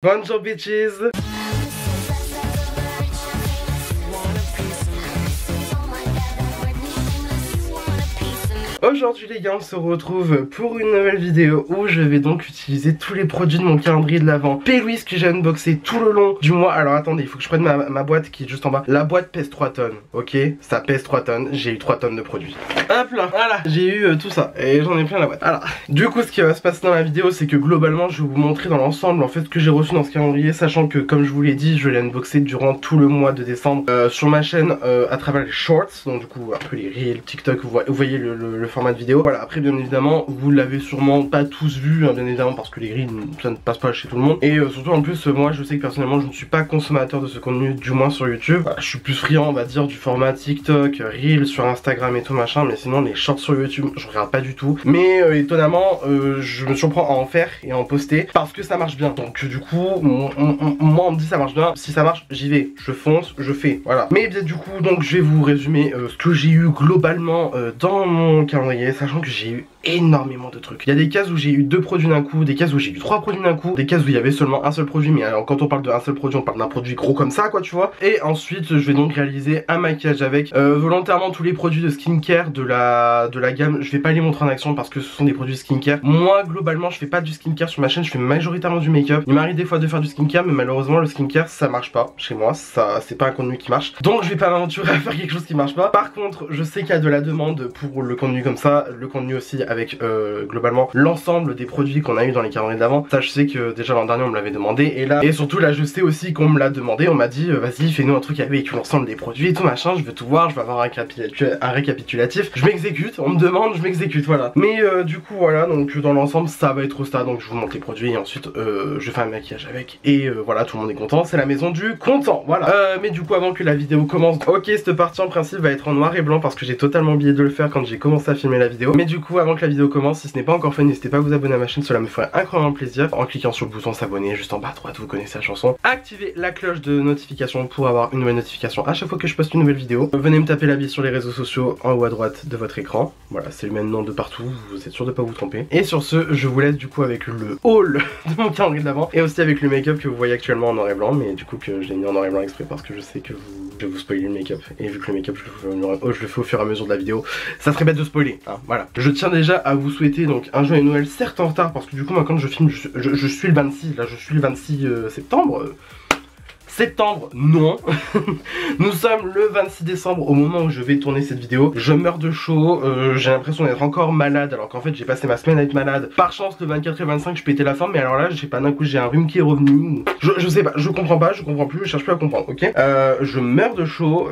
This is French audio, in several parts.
Bonjour bitches. Aujourd'hui les gars, on se retrouve pour une nouvelle vidéo où je vais donc utiliser tous les produits de mon calendrier de l'Avent P-Louise que j'ai unboxé tout le long du mois. Alors attendez, il faut que je prenne ma boîte qui est juste en bas. La boîte pèse 3 tonnes, ok? Ça pèse 3 tonnes, j'ai eu 3 tonnes de produits. Hop là, voilà, j'ai eu tout ça et j'en ai plein la boîte. Alors, du coup ce qui va se passer dans la vidéo, c'est que globalement je vais vous montrer dans l'ensemble en fait ce que j'ai reçu dans ce calendrier, sachant que comme je vous l'ai dit, je l'ai unboxé durant tout le mois de décembre sur ma chaîne à travers les shorts, donc du coup un peu les reels, TikTok, vous voyez le format de vidéo. Voilà, après bien évidemment vous l'avez sûrement pas tous vu, hein, bien évidemment parce que les reels ça ne passe pas chez tout le monde. Et surtout en plus moi je sais que personnellement je ne suis pas consommateur de ce contenu, du moins sur YouTube. Voilà, je suis plus friand on va dire du format TikTok, reels sur Instagram et tout machin, mais sinon les shorts sur YouTube je regarde pas du tout. Mais étonnamment je me surprends à en faire et à en poster parce que ça marche bien. Donc du coup moi on me dit ça marche bien, si ça marche j'y vais, je fonce, je fais, voilà. Mais bien du coup donc je vais vous résumer ce que j'ai eu globalement dans mon calendrier, sachant que j'ai eu énormément de trucs. Il y a des cases où j'ai eu 2 produits d'un coup, des cases où j'ai eu 3 produits d'un coup, des cases où il y avait seulement un seul produit, mais alors quand on parle d'un seul produit on parle d'un produit gros comme ça quoi, tu vois. Et ensuite je vais donc réaliser un maquillage avec volontairement tous les produits de skincare de la gamme. Je vais pas les montrer en action parce que ce sont des produits skincare. Moi globalement je fais pas du skincare sur ma chaîne, je fais majoritairement du make-up. Il m'arrive des fois de faire du skincare, mais malheureusement le skincare ça marche pas chez moi, ça c'est pas un contenu qui marche, donc je vais pas m'aventurer à faire quelque chose qui marche pas. Par contre je sais qu'il y a de la demande pour le contenu comme ça, le contenu aussi avec globalement l'ensemble des produits qu'on a eu dans les calendriers d'avant. Ça je sais que déjà l'an dernier on me l'avait demandé, et surtout là je sais aussi qu'on me l'a demandé, on m'a dit vas-y fais-nous un truc avec l'ensemble des produits et tout machin, je veux tout voir, je veux avoir un récapitulatif, je m'exécute, on me demande, je m'exécute, voilà. Mais du coup voilà, donc dans l'ensemble ça va être ça, donc je vous montre les produits et ensuite je fais un maquillage avec et voilà, tout le monde est content, c'est la maison du content, voilà. Mais du coup avant que la vidéo commence, ok cette partie en principe va être en noir et blanc parce que j'ai totalement oublié de le faire quand j'ai commencé à filmer la vidéo. Mais du coup avant que la vidéo commence, si ce n'est pas encore fait, n'hésitez pas à vous abonner à ma chaîne, cela me ferait incroyablement plaisir en cliquant sur le bouton s'abonner juste en bas à droite, vous connaissez la chanson. Activez la cloche de notification pour avoir une nouvelle notification à chaque fois que je poste une nouvelle vidéo. Venez me taper la bise sur les réseaux sociaux en haut à droite de votre écran, voilà c'est le même nom de partout, vous êtes sûr de pas vous tromper. Et sur ce je vous laisse du coup avec le haul de mon calendrier de l'avant et aussi avec le make-up que vous voyez actuellement en noir et blanc, mais du coup que je l'ai mis en noir et blanc exprès parce que je sais que je vais vous spoiler le make-up, et vu que le make-up je le fais au fur et à mesure de la vidéo, ça serait bête de spoiler, hein, voilà. Je tiens déjà à vous souhaiter donc un joyeux Noël, certes en retard parce que du coup moi quand je filme je suis le 26, là je suis le 26 septembre. Septembre, non. Nous sommes le 26 décembre au moment où je vais tourner cette vidéo. Je meurs de chaud, j'ai l'impression d'être encore malade alors qu'en fait j'ai passé ma semaine à être malade. Par chance le 24 et 25 je pétais la forme, mais alors là je sais pas, d'un coup j'ai un rhume qui est revenu. Je sais pas, je comprends pas, je comprends plus, je cherche plus à comprendre, ok. Je meurs de chaud,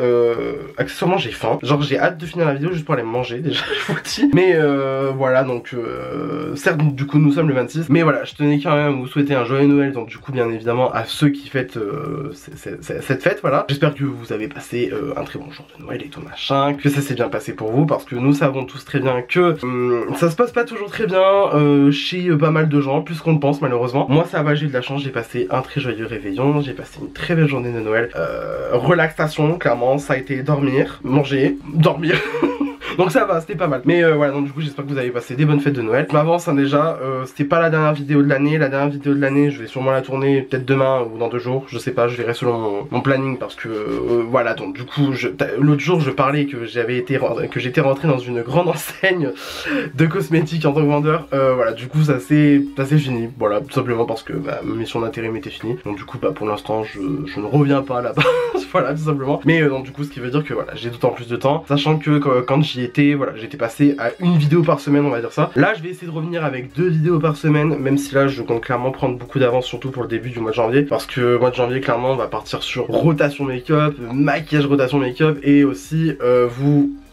accessoirement j'ai faim. Genre j'ai hâte de finir la vidéo juste pour aller manger déjà, je vous le dis. Mais voilà, donc certes du coup nous sommes le 26, mais voilà, je tenais quand même à vous souhaiter un joyeux Noël, donc du coup bien évidemment à ceux qui fêtent cette fête, voilà. J'espère que vous avez passé un très bon jour de Noël et tout machin, que ça s'est bien passé pour vous, parce que nous savons tous très bien que ça se passe pas toujours très bien chez pas mal de gens, plus qu'on le pense malheureusement. Moi ça va, j'ai eu de la chance, j'ai passé un très joyeux réveillon, j'ai passé une très belle journée de Noël, relaxation clairement, ça a été dormir, manger, dormir. Donc ça va, c'était pas mal. Mais voilà, donc du coup j'espère que vous avez passé des bonnes fêtes de Noël. Je m'avance hein, déjà, c'était pas la dernière vidéo de l'année. La dernière vidéo de l'année je vais sûrement la tourner peut-être demain ou dans 2 jours, je sais pas, je verrai selon mon planning. Parce que voilà, donc du coup l'autre jour je parlais que j'étais rentré dans une grande enseigne de cosmétiques en tant que vendeur. Voilà, du coup ça c'est fini, voilà, tout simplement parce que ma mission d'intérim était finie. Donc du coup bah, pour l'instant je ne reviens pas là-bas. Voilà, tout simplement. Mais donc du coup ce qui veut dire que voilà, j'ai d'autant plus de temps, sachant que quand j'y étais, voilà, j'étais passé à une vidéo par semaine, on va dire ça. Là je vais essayer de revenir avec 2 vidéos par semaine, même si là je compte clairement prendre beaucoup d'avance, surtout pour le début du mois de janvier, parce que mois de janvier clairement on va partir sur rotation make-up, maquillage rotation make-up, et aussi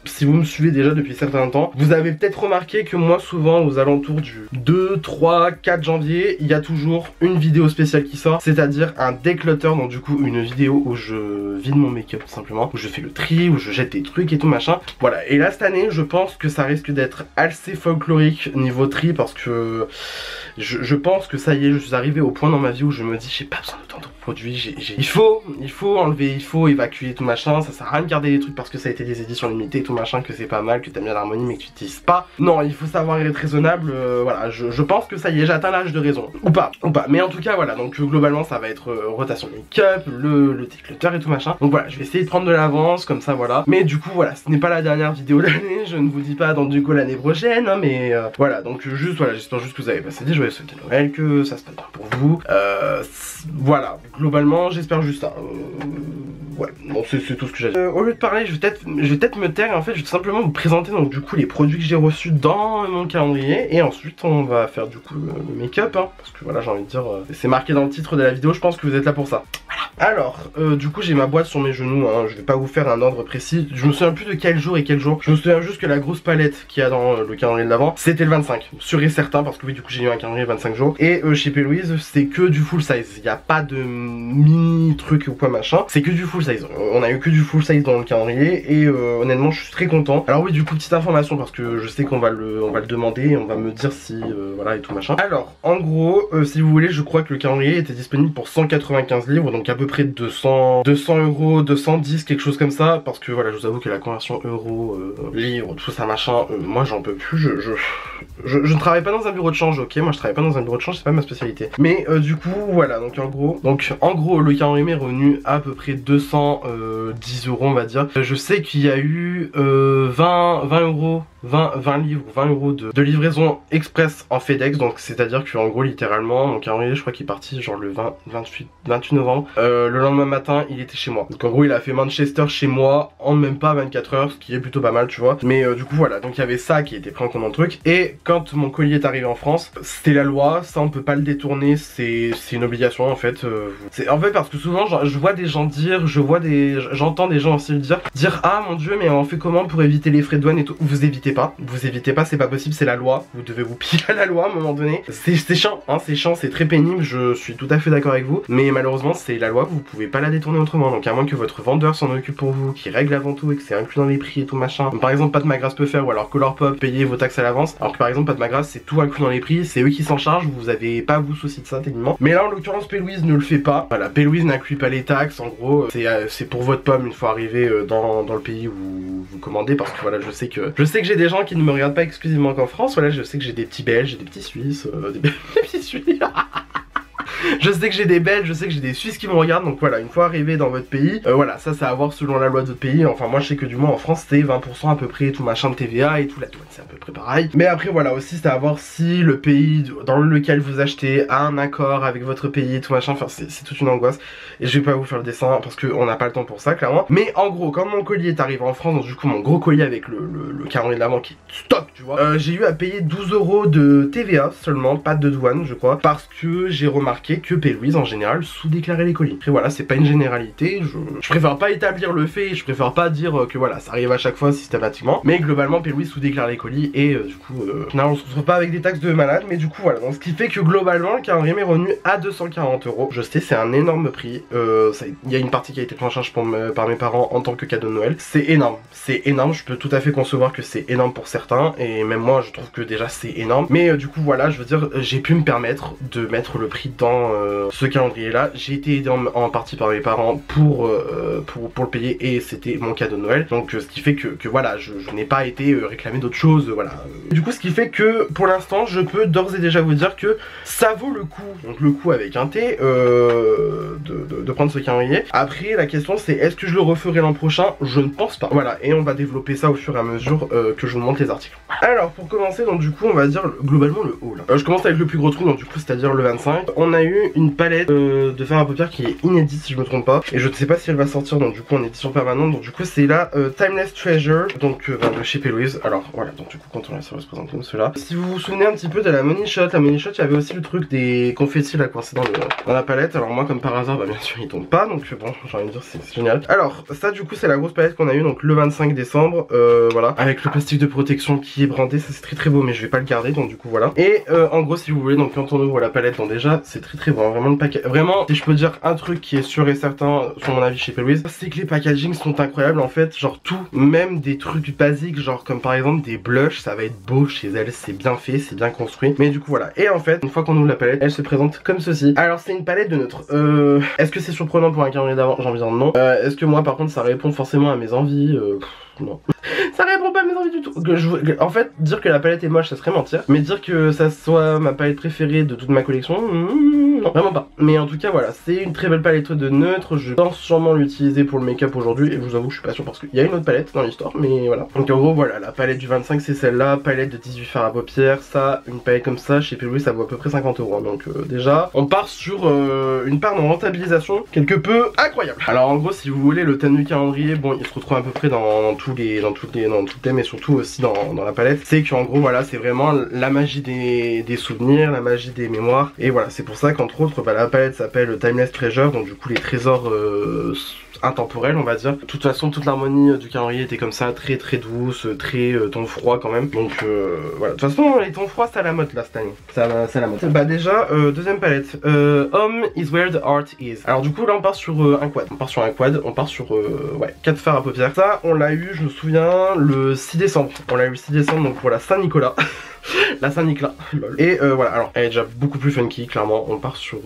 si vous me suivez déjà depuis certains temps, vous avez peut-être remarqué que moi souvent aux alentours du 2, 3, 4 janvier, il y a toujours une vidéo spéciale qui sort, c'est-à-dire un declutter, donc du coup une vidéo où je vide mon make-up tout simplement, où je fais le tri, où je jette des trucs et tout machin. Voilà, et là cette année je pense que ça risque d'être assez folklorique niveau tri parce que je pense que ça y est, je suis arrivé au point dans ma vie où je me dis j'ai pas besoin d'autant de produits, il faut enlever, il faut évacuer tout machin, ça sert à rien de garder les trucs parce que ça a été des éditions limitées, tout machin, que c'est pas mal, que t'aimes bien l'harmonie mais que tu n'utilises pas. Non, il faut savoir être raisonnable, voilà, je pense que ça y est, j'ai atteint l'âge de raison. Ou pas, mais en tout cas voilà, donc globalement ça va être rotation make-up, le déclutter et tout machin. Donc voilà, je vais essayer de prendre de l'avance, comme ça voilà. Mais du coup voilà, ce n'est pas la dernière vidéo de l'année, je ne vous dis pas dans du coup l'année prochaine, hein, mais voilà, donc juste voilà, j'espère juste que vous avez passé des joyeuses fêtes de Noël, que ça se passe bien pour vous. Voilà, globalement j'espère juste ça. Ouais, bon c'est tout ce que j'ai dit. Au lieu de parler, je vais peut-être me taire et en fait je vais tout simplement vous présenter donc du coup les produits que j'ai reçus dans mon calendrier et ensuite on va faire du coup le make-up, hein, parce que voilà, j'ai envie de dire, c'est marqué dans le titre de la vidéo, je pense que vous êtes là pour ça. Voilà. Alors, du coup j'ai ma boîte sur mes genoux, hein, je vais pas vous faire un ordre précis, je me souviens plus de quel jour et quel jour, je me souviens juste que la grosse palette qu'il y a dans le calendrier de l'avant, c'était le 25, sûr et certain, parce que oui du coup j'ai eu un calendrier 25 jours, et chez P. Louise c'est que du full size, il n'y a pas de mini truc ou quoi machin, c'est que du full size, on a eu que du full size dans le calendrier, et honnêtement je suis très content. Alors oui du coup petite information, parce que je sais qu'on va le demander, et on va me dire si, voilà et tout machin. Alors, en gros, si vous voulez, je crois que le calendrier était disponible pour 195 livres, donc à peu près 200 euros, 210, quelque chose comme ça, parce que voilà, je vous avoue que la conversion euro, livre, tout ça machin, moi j'en peux plus, je ne travaille pas dans un bureau de change, ok, moi je travaille pas dans un bureau de change, c'est pas ma spécialité. Mais du coup, voilà, donc en gros, le calendrier m'est revenu à peu près 210 euros, on va dire. Je sais qu'il y a eu 20 euros. 20 euros de livraison express en FedEx, donc c'est à dire que en gros littéralement mon calendrier je crois qu'il est parti genre le 28 novembre, le lendemain matin il était chez moi, donc en gros il a fait Manchester chez moi en même pas 24 heures, ce qui est plutôt pas mal tu vois, mais du coup voilà, donc il y avait ça qui était pris en compte dans le truc, et quand mon colis est arrivé en France, c'était la loi, ça on peut pas le détourner, c'est une obligation en fait, en fait parce que souvent je vois des gens dire, j'entends des gens aussi dire ah mon dieu mais on fait comment pour éviter les frais de douane et tout, vous évitez pas, c'est pas possible, c'est la loi, vous devez vous plier à la loi à un moment donné, c'est chiant, hein, c'est chiant, c'est très pénible, je suis tout à fait d'accord avec vous, mais malheureusement c'est la loi, vous pouvez pas la détourner autrement, donc à moins que votre vendeur s'en occupe pour vous, qui règle avant tout et que c'est inclus dans les prix et tout machin, comme par exemple Pat McGrath peut faire, ou alors Colourpop, payez vos taxes à l'avance, alors que par exemple Pat McGrath c'est tout inclus dans les prix, c'est eux qui s'en chargent, vous avez pas à vous soucier de ça techniquement, mais là en l'occurrence P. Louise ne le fait pas, voilà, P. Louise n'inclut pas les taxes, en gros c'est pour votre pomme une fois arrivé dans le pays où vous commandez, parce que voilà, je sais que j'ai des gens qui ne me regardent pas exclusivement qu'en France, voilà, je sais que j'ai des petits Belges, des petits Suisses, des petits Suisses. Je sais que j'ai des Belges, je sais que j'ai des Suisses qui me regardent, donc voilà, une fois arrivé dans votre pays, voilà, ça c'est à voir selon la loi de votre pays, enfin moi je sais que du moins en France c'est 20% à peu près, tout machin de TVA et tout, la douane c'est à peu près pareil, mais après voilà aussi c'est à voir si le pays dans lequel vous achetez a un accord avec votre pays et tout machin, enfin c'est toute une angoisse, et je vais pas vous faire le dessin parce qu'on n'a pas le temps pour ça clairement, mais en gros quand mon colis est arrivé en France, donc du coup mon gros colis avec le calendrier de l'avant qui est stock tu vois, j'ai eu à payer 12 euros de TVA seulement, pas de douane je crois, parce que j'ai remarqué que P. Louise en général sous-déclarait les colis. Après voilà, c'est pas une généralité, je préfère pas établir le fait, je préfère pas dire que voilà, ça arrive à chaque fois systématiquement, mais globalement P. Louise sous-déclare les colis et du coup, finalement on se retrouve pas avec des taxes de malade, mais du coup voilà, donc ce qui fait que globalement le calendrier m'est revenu à 240 euros. Je sais, c'est un énorme prix, il y a une partie qui a été prise en charge par mes parents en tant que cadeau de Noël, c'est énorme, je peux tout à fait concevoir que c'est énorme pour certains, et même moi je trouve que déjà c'est énorme, mais du coup voilà, je veux dire, j'ai pu me permettre de mettre le prix dans ce calendrier là, j'ai été aidé en partie par mes parents pour le payer, et c'était mon cadeau de Noël, donc ce qui fait que voilà, je n'ai pas été réclamé d'autres choses, voilà. Du coup ce qui fait que pour l'instant je peux d'ores et déjà vous dire que ça vaut le coup, donc le coup avec un T, de prendre ce calendrier. Après la question c'est est-ce que je le referai l'an prochain? Je ne pense pas, voilà, et on va développer ça au fur et à mesure que je vous montre les articles. Alors pour commencer, donc du coup on va dire globalement le haut là. Je commence avec le plus gros trou, donc du coup c'est à dire le 25. On a eu une palette de fard à paupières qui est inédite si je me trompe pas, et je ne sais pas si elle va sortir donc du coup en édition permanente, donc du coup c'est la Timeless Treasure, donc de chez P. Louise. Alors voilà, donc du coup quand on la sort, elle se présente comme cela. Si vous vous souvenez un petit peu de la Money Shot, il y avait aussi le truc des confettis là coincés dans la palette. Alors moi comme par hasard, bah bien sûr il tombe pas, donc bon j'ai envie de dire c'est génial. Alors ça du coup c'est la grosse palette qu'on a eu donc le 25 décembre, voilà, avec le plastique de protection qui est brandé, ça c'est très beau, mais je vais pas le garder, donc du coup voilà. Et en gros si vous voulez, donc quand on ouvre la palette, donc déjà c'est très très bon, vraiment le paquet. Vraiment, si je peux dire un truc qui est sûr et certain sur mon avis chez Louise, c'est que les packagings sont incroyables en fait. Genre tout, même des trucs basiques, genre comme par exemple des blushs, ça va être beau chez elle, c'est bien fait, c'est bien construit. Mais du coup voilà. Et en fait, une fois qu'on ouvre la palette, elle se présente comme ceci. Alors c'est une palette de neutre. Est-ce que c'est surprenant pour un calendrier d'avant? J'ai envie de dire non. Est-ce que moi par contre ça répond forcément à mes envies? Non. Ça répond pas à mes envies du tout. En fait, dire que la palette est moche, ça serait mentir. Mais dire que ça soit ma palette préférée de toute ma collection, non, vraiment pas. Mais en tout cas, voilà, c'est une très belle palette de neutre. Je pense sûrement l'utiliser pour le make-up aujourd'hui. Et je vous avoue, je suis pas sûr parce qu'il y a une autre palette dans l'histoire. Mais voilà. Donc en gros, voilà, la palette du 25, c'est celle-là. Palette de 18 fards à paupières. Ça, une palette comme ça, chez Louise, ça vaut à peu près 50 €. Donc déjà, on part sur une part de rentabilisation quelque peu incroyable. Alors en gros, si vous voulez, le thème du calendrier, bon, il se retrouve à peu près dans tout le thème et surtout aussi dans la palette. C'est qu'en gros voilà, c'est vraiment la magie des souvenirs, la magie des mémoires. Et voilà, c'est pour ça qu'entre autres la palette s'appelle Timeless Treasure, donc du coup les trésors intemporel on va dire. De toute façon toute l'harmonie du calendrier était comme ça, très très douce, très ton froid quand même. Donc voilà, de toute façon les tons froids c'est à la mode là cette année, c'est à la mode. Bah déjà deuxième palette, Home is where the art is. Alors du coup là on part sur un quad, on part sur ouais, 4 fards à paupières. Ça on l'a eu, je me souviens, le 6 décembre. On l'a eu le 6 décembre donc pour la Saint-Nicolas. La Saint-Nicolas. Et voilà, alors elle est déjà beaucoup plus funky, clairement. On part sur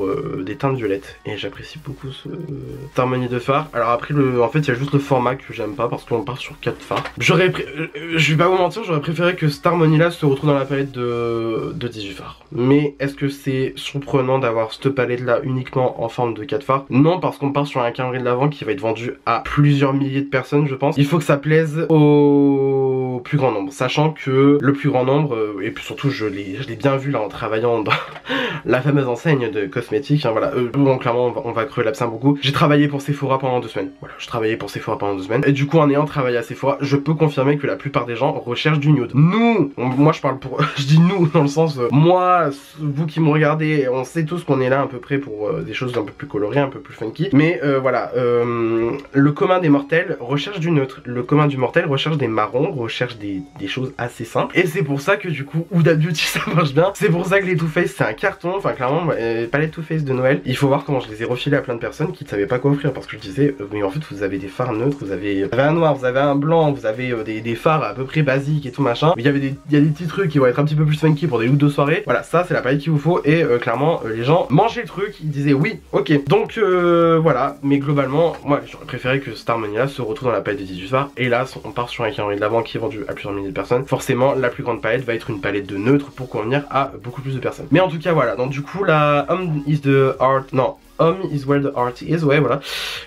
des teintes violettes et j'apprécie beaucoup cette harmonie de fard. Alors après, en fait, il y a juste le format que j'aime pas parce qu'on part sur 4 fards. Je vais pas vous mentir, j'aurais préféré que cette harmonie là se retrouve dans la palette de 18 fards. Mais est-ce que c'est surprenant d'avoir cette palette là uniquement en forme de 4 fards? Non, parce qu'on part sur un calendrier de l'Avent qui va être vendu à plusieurs milliers de personnes, je pense. Il faut que ça plaise au plus grand nombre, sachant que le plus grand nombre, et puis surtout je l'ai bien vu là en travaillant dans la fameuse enseigne de cosmétiques, hein, voilà, bon clairement on va creux l'abcin beaucoup. J'ai travaillé pour Sephora pendant 2 semaines, voilà, je travaillais pour Sephora pendant 2 semaines, et du coup en ayant travaillé à Sephora, je peux confirmer que la plupart des gens recherchent du nude. Nous, moi je parle pour, je dis nous dans le sens, moi, vous qui me regardez, on sait tous qu'on est là à peu près pour des choses un peu plus colorées, un peu plus funky, mais voilà, le commun des mortels recherche du neutre, le commun du mortel recherche des marrons, recherche des choses assez simples, et c'est pour ça que du coup Huda Beauty ça marche bien, c'est pour ça que les Too Faced c'est un carton, enfin clairement pas les Too Faced de Noël, il faut voir comment je les ai refilés à plein de personnes qui ne savaient pas quoi offrir, parce que je disais mais en fait vous avez des fards neutres, vous avez un noir, vous avez un blanc, vous avez des fards à peu près basiques et tout machin, mais il y a des petits trucs qui vont être un petit peu plus funky pour des looks de soirée, voilà, ça c'est la palette qu'il vous faut, et clairement les gens mangeaient le truc, ils disaient oui, ok, donc voilà, mais globalement moi j'aurais préféré que cette harmonie là se retrouve dans la palette de 18 fards. Hélas on part sur un calendrier de l'Avent qui est vendu à plusieurs milliers de personnes, forcément la plus grande palette va être une palette de neutre pour convenir à beaucoup plus de personnes. Mais en tout cas voilà, donc du coup la Home is the art, non, Home is where the art is, ouais voilà.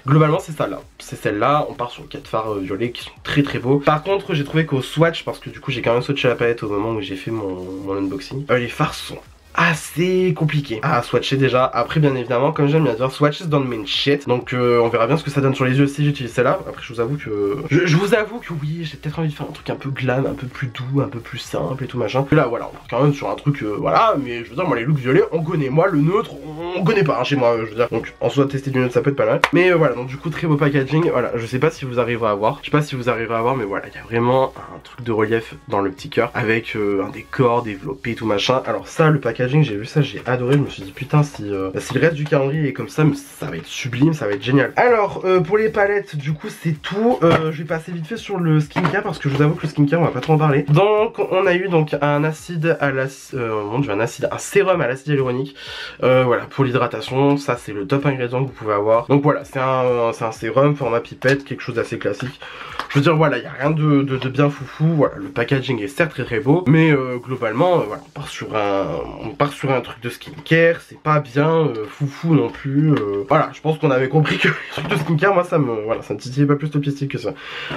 Globalement c'est ça là, c'est celle-là, on part sur 4 fards violets qui sont très très beaux. Par contre j'ai trouvé qu'au swatch, parce que du coup j'ai quand même swatché la palette au moment où j'ai fait mon unboxing, les fards sont assez compliqué à swatcher déjà. Après bien évidemment comme j'aime bien dire, swatches don't mean shit, donc on verra bien ce que ça donne sur les yeux si j'utilise celle-là. Après je vous avoue que oui, j'ai peut-être envie de faire un truc un peu glam, un peu plus doux, un peu plus simple et tout machin. Et là voilà, on part quand même sur un truc voilà, mais je veux dire moi les looks violets on connaît, moi le neutre on connaît pas hein, chez moi, je veux dire. Donc en soi tester du neutre ça peut être pas mal. Mais voilà, donc du coup très beau packaging, voilà, je sais pas si vous arriverez à voir, mais voilà, il y a vraiment un truc de relief dans le petit cœur avec un décor développé et tout machin. Alors ça le packaging, j'ai vu ça, j'ai adoré, je me suis dit putain si le reste du calendrier est comme ça, ça va être sublime, ça va être génial. Alors pour les palettes du coup c'est tout, je vais passer vite fait sur le skincare parce que je vous avoue que le skincare on va pas trop en parler. Donc on a eu donc un acide à l'acide, un sérum à l'acide hyaluronique, voilà pour l'hydratation, ça c'est le top ingrédient que vous pouvez avoir. Donc voilà, c'est un sérum format pipette, quelque chose d'assez classique. Je veux dire voilà, il n'y a rien de bien foufou, voilà, le packaging est certes très très beau, mais globalement voilà, on part sur un truc de skincare, c'est pas bien foufou non plus, voilà, je pense qu'on avait compris que les trucs de skincare, moi ça me titillait pas plus le pied que ça.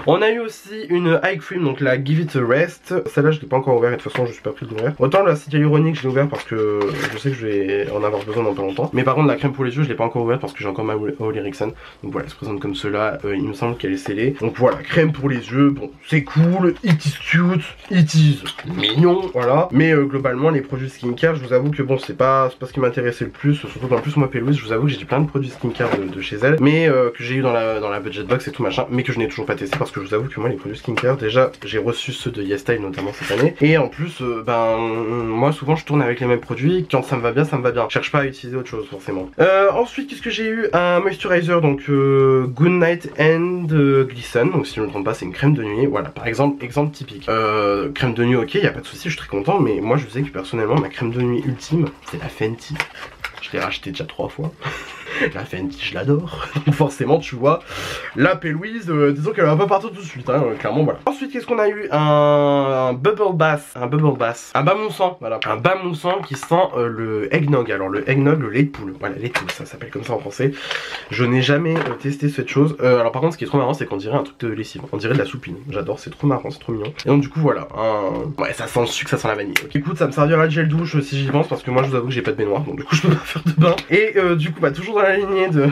On a eu aussi une eye cream, donc la Give It a Rest, celle-là je l'ai pas encore ouvert et de toute façon je suis pas pris de l'ouvrir. Autant l'acide hyaluronique je l'ai ouvert parce que je sais que je vais en avoir besoin dans pas longtemps, mais par contre la crème pour les yeux je l'ai pas encore ouverte parce que j'ai encore ma Oli Erickson, donc voilà, elle se présente comme cela, il me semble qu'elle est scellée, donc voilà, crème crème pour les yeux, bon c'est cool, it is cute, it is mignon, voilà. Mais globalement les produits skincare, je vous avoue que bon c'est pas ce qui m'intéressait le plus, surtout qu'en plus moi Pélouise, je vous avoue que j'ai plein de produits skincare de chez elle, mais que j'ai eu dans la budget box et tout machin, mais que je n'ai toujours pas testé parce que je vous avoue que moi les produits skincare, déjà j'ai reçu ceux de YesStyle notamment cette année, et en plus moi souvent je tourne avec les mêmes produits, quand ça me va bien, ça me va bien, je cherche pas à utiliser autre chose forcément. Ensuite qu'est-ce que j'ai eu? Un moisturizer, donc Good Night and Glisten, donc si je ne me trompe pas c'est une crème de nuit, voilà par exemple, exemple typique. Crème de nuit ok, y a pas de souci, je suis très content, mais moi je sais que personnellement ma crème de nuit ultime c'est la Fenty. Je l'ai racheté déjà 3 fois. La Fenty je l'adore. Forcément tu vois, la Pélouise, disons qu'elle va pas partir tout de suite, hein, clairement voilà. Ensuite qu'est-ce qu'on a eu? Un bubble bath. Un bain moussant, voilà. Un bain moussant qui sent le eggnog. Alors le eggnog, le lait de poule. Voilà, lait de poule, ça s'appelle comme ça en français. Je n'ai jamais testé cette chose. Alors par contre ce qui est trop marrant c'est qu'on dirait un truc de lessive. On dirait de la soupine. J'adore, c'est trop marrant, c'est trop mignon. Et donc du coup voilà, ouais ça sent le sucre, ça sent la vanille. Okay. Écoute, ça me servira de gel douche si j'y pense parce que moi je vous avoue que j'ai pas de baignoire. Donc du coup je peux pas faire de bain. Et du coup bah toujours dans la lignée de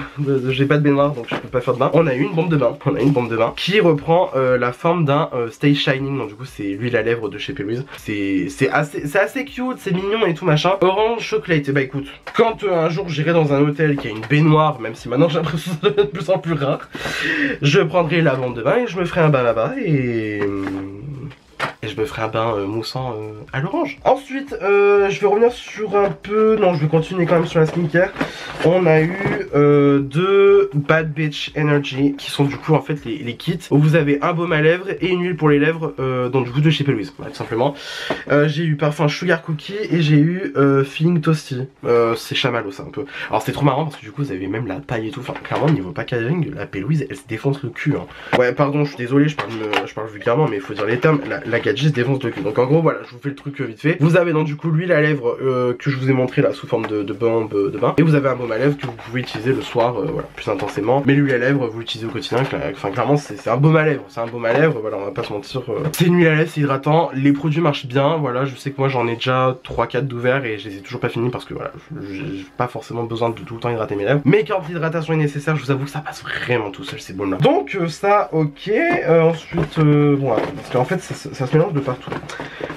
j'ai pas de baignoire donc je peux pas faire de bain. On a eu une bombe de bain. Qui reprend la forme d'un Stay Shining. Donc du coup c'est l'huile à lèvres de chez Pélouise. C'est assez cute, c'est mignon et tout machin. Orange chocolate. Et bah écoute, quand un jour j'irai dans un hôtel qui a une baignoire, même si maintenant j'ai l'impression que ça devient de plus en plus rare, je prendrai la bombe de bain et je me ferai un bain là-bas et je me ferai un bain moussant à l'orange. Ensuite, je vais revenir sur un peu... Non, je vais continuer quand même sur la skincare. On a eu 2 Bad Bitch Energy qui sont du coup en fait les kits où vous avez un baume à lèvres et une huile pour les lèvres donc du coup de chez Pélouise, voilà, tout simplement. J'ai eu parfum Sugar Cookie et j'ai eu Feeling Toasty. C'est chamallow ça un peu. Alors c'est trop marrant parce que du coup vous avez même la taille et tout. Enfin clairement niveau packaging, la Pélouise elle se défonce le cul. Hein. Ouais pardon, je suis désolé, je parle vulgairement mais il faut dire les termes. La gadget se défonce le cul. Donc en gros voilà, je vous fais le truc vite fait. Vous avez donc du coup l'huile à lèvres que je vous ai montré là sous forme de bombe de bain. Et vous avez un baume à lèvres que vous pouvez utiliser le soir voilà, plus intensément. Mais l'huile à lèvres vous l'utilisez au quotidien. Enfin clairement c'est un baume à lèvres. C'est un baume à lèvres, voilà on va pas se mentir. C'est une huile à lèvres, c'est hydratant. Les produits marchent bien, voilà, je sais que moi j'en ai déjà 3-4 d'ouverts et je les ai toujours pas finis parce que voilà, j'ai pas forcément besoin de tout le temps hydrater mes lèvres. Mais quand l'hydratation est nécessaire, je vous avoue que ça passe vraiment tout seul ces baumes là. Donc ça ok. Ensuite bon parce qu'en fait ça se mélange de partout.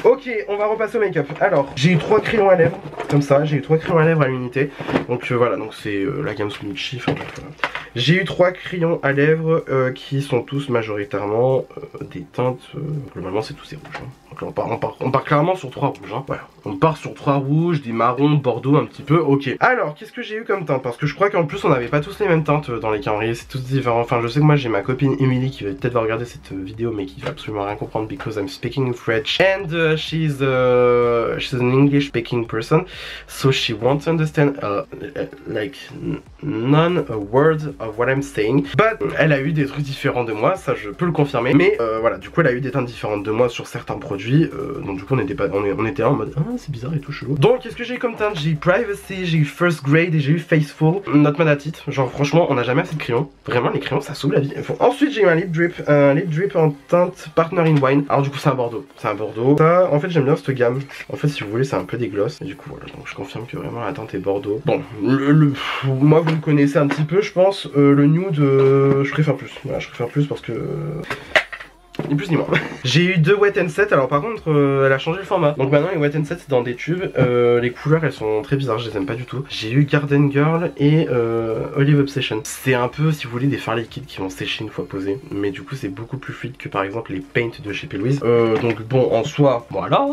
Ok, on va repasser au make-up. Alors, j'ai eu 3 crayons à lèvres, comme ça, j'ai eu 3 crayons à lèvres à l'unité. Donc voilà, donc c'est la gamme Smoochie, enfin bref, voilà. J'ai eu 3 crayons à lèvres qui sont tous majoritairement des teintes, globalement c'est tous ces rouges. Hein. Donc là, on part clairement sur 3 rouges. Hein. Voilà. On part sur 3 rouges, des marrons, bordeaux un petit peu, ok. Alors, qu'est-ce que j'ai eu comme teinte? Parce que je crois qu'en plus on n'avait pas tous les mêmes teintes dans les calendriers, c'est tous différent. Enfin, je sais que moi j'ai ma copine Emily qui va peut-être regarder cette vidéo mais qui va absolument rien comprendre because I'm speaking French and she's an English speaking person, so she won't understand like none a word of what I'm saying. But elle a eu des trucs différents de moi, ça je peux le confirmer. Mais voilà, du coup elle a eu des teintes différentes de moi sur certains produits. Donc du coup on était là en mode ah c'est bizarre et tout chelou. Donc qu'est-ce que j'ai eu comme teinte? J'ai eu Privacy, j'ai eu First Grade et j'ai eu Faceful. Not mad at it, genre franchement on n'a jamais assez de crayons. Vraiment les crayons ça sauve la vie. Ensuite j'ai eu un lip drip en teinte Partner in Wine. Alors du coup c'est un bordeaux. Ça en fait j'aime bien cette gamme. En fait si vous voulez c'est un peu des gloss. Et du coup voilà, donc je confirme que vraiment la teinte est bordeaux. Bon moi vous le connaissez un petit peu je pense. Le nude je préfère plus. Voilà je préfère plus parce que ni plus ni moins. J'ai eu 2 Wet n Set, alors par contre elle a changé le format. Donc maintenant les Wet n Set c'est dans des tubes. Les couleurs elles sont très bizarres, je les aime pas du tout. J'ai eu Garden Girl et Olive Obsession. C'est un peu si vous voulez des fards liquides qui vont sécher une fois posés. Mais du coup c'est beaucoup plus fluide que par exemple les Paint de chez Pélouise. Donc bon en soi voilà.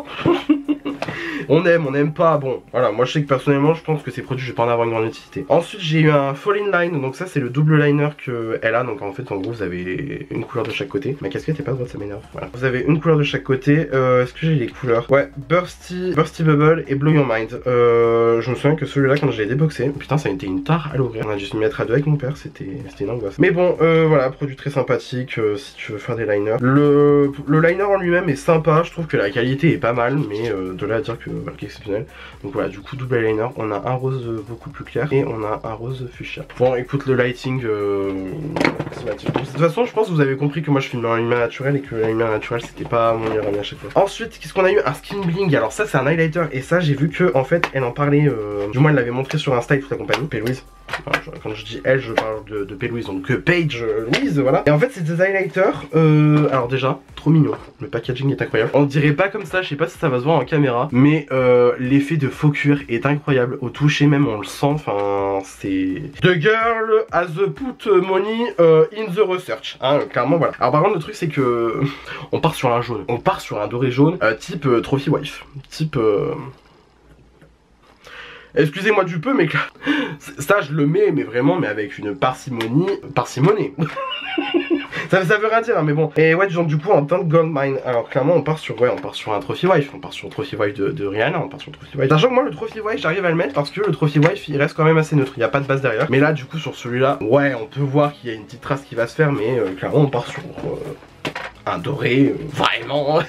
On aime pas, bon voilà, moi je sais que personnellement je pense que ces produits je vais pas en avoir une grande utilité. Ensuite j'ai eu un Fall in Line, donc ça c'est le double liner qu'elle a, donc en fait en gros vous avez une couleur de chaque côté. Ma casquette est pas droite, ça m'énerve, voilà. Vous avez une couleur de chaque côté, est-ce que j'ai les couleurs? Ouais, Bursty Bubble et Blow Your Mind. Je me souviens que celui-là quand je l'ai déboxé, putain ça a été une tare à l'ouvrir. On a dû se mettre à deux avec mon père, c'était une angoisse. Mais bon voilà, produit très sympathique si tu veux faire des liners. Le liner en lui-même est sympa, je trouve que la qualité est pas mal, mais de là à dire que voilà, exceptionnel. Donc voilà, du coup double eyeliner, on a un rose beaucoup plus clair et on a un rose fuchsia. Bon écoute le lighting de toute façon je pense que vous avez compris que moi je filme en lumière naturelle et que la lumière naturelle c'était pas mon meilleur ami à chaque fois. Ensuite qu'est-ce qu'on a eu? Un skin bling, alors ça c'est un highlighter et ça j'ai vu que en fait elle en parlait, du moins elle l'avait montré sur Insta et toute la compagnie, Pélouise. Enfin, quand je dis elle, je parle de P. Louise, donc Paige Louise, voilà. Et en fait, c'est des highlighters. Alors déjà, trop mignon. Le packaging est incroyable. On dirait pas comme ça, je sais pas si ça va se voir en caméra, mais l'effet de faux cuir est incroyable. Au toucher même, on le sent. Enfin, c'est The girl has put money in the research. Hein, clairement, voilà. Alors par contre, le truc, c'est que on part sur un jaune. On part sur un doré jaune, type Trophy Wife, type. Excusez-moi du peu, mais ça je le mets, mais vraiment, mais avec une parcimonie. Parcimonie. ça veut rien dire, hein, mais bon. Et ouais, genre du coup en teinte Gold Mine. Alors clairement, on part sur un Trophy Wife. On part sur le Trophy Wife de Rihanna. On part sur le Trophy Wife. Sachant que moi, le Trophy Wife, j'arrive à le mettre parce que le Trophy Wife, il reste quand même assez neutre. Il n'y a pas de base derrière. Mais là, du coup, sur celui-là, ouais, on peut voir qu'il y a une petite trace qui va se faire, mais clairement, on part sur un doré, vraiment.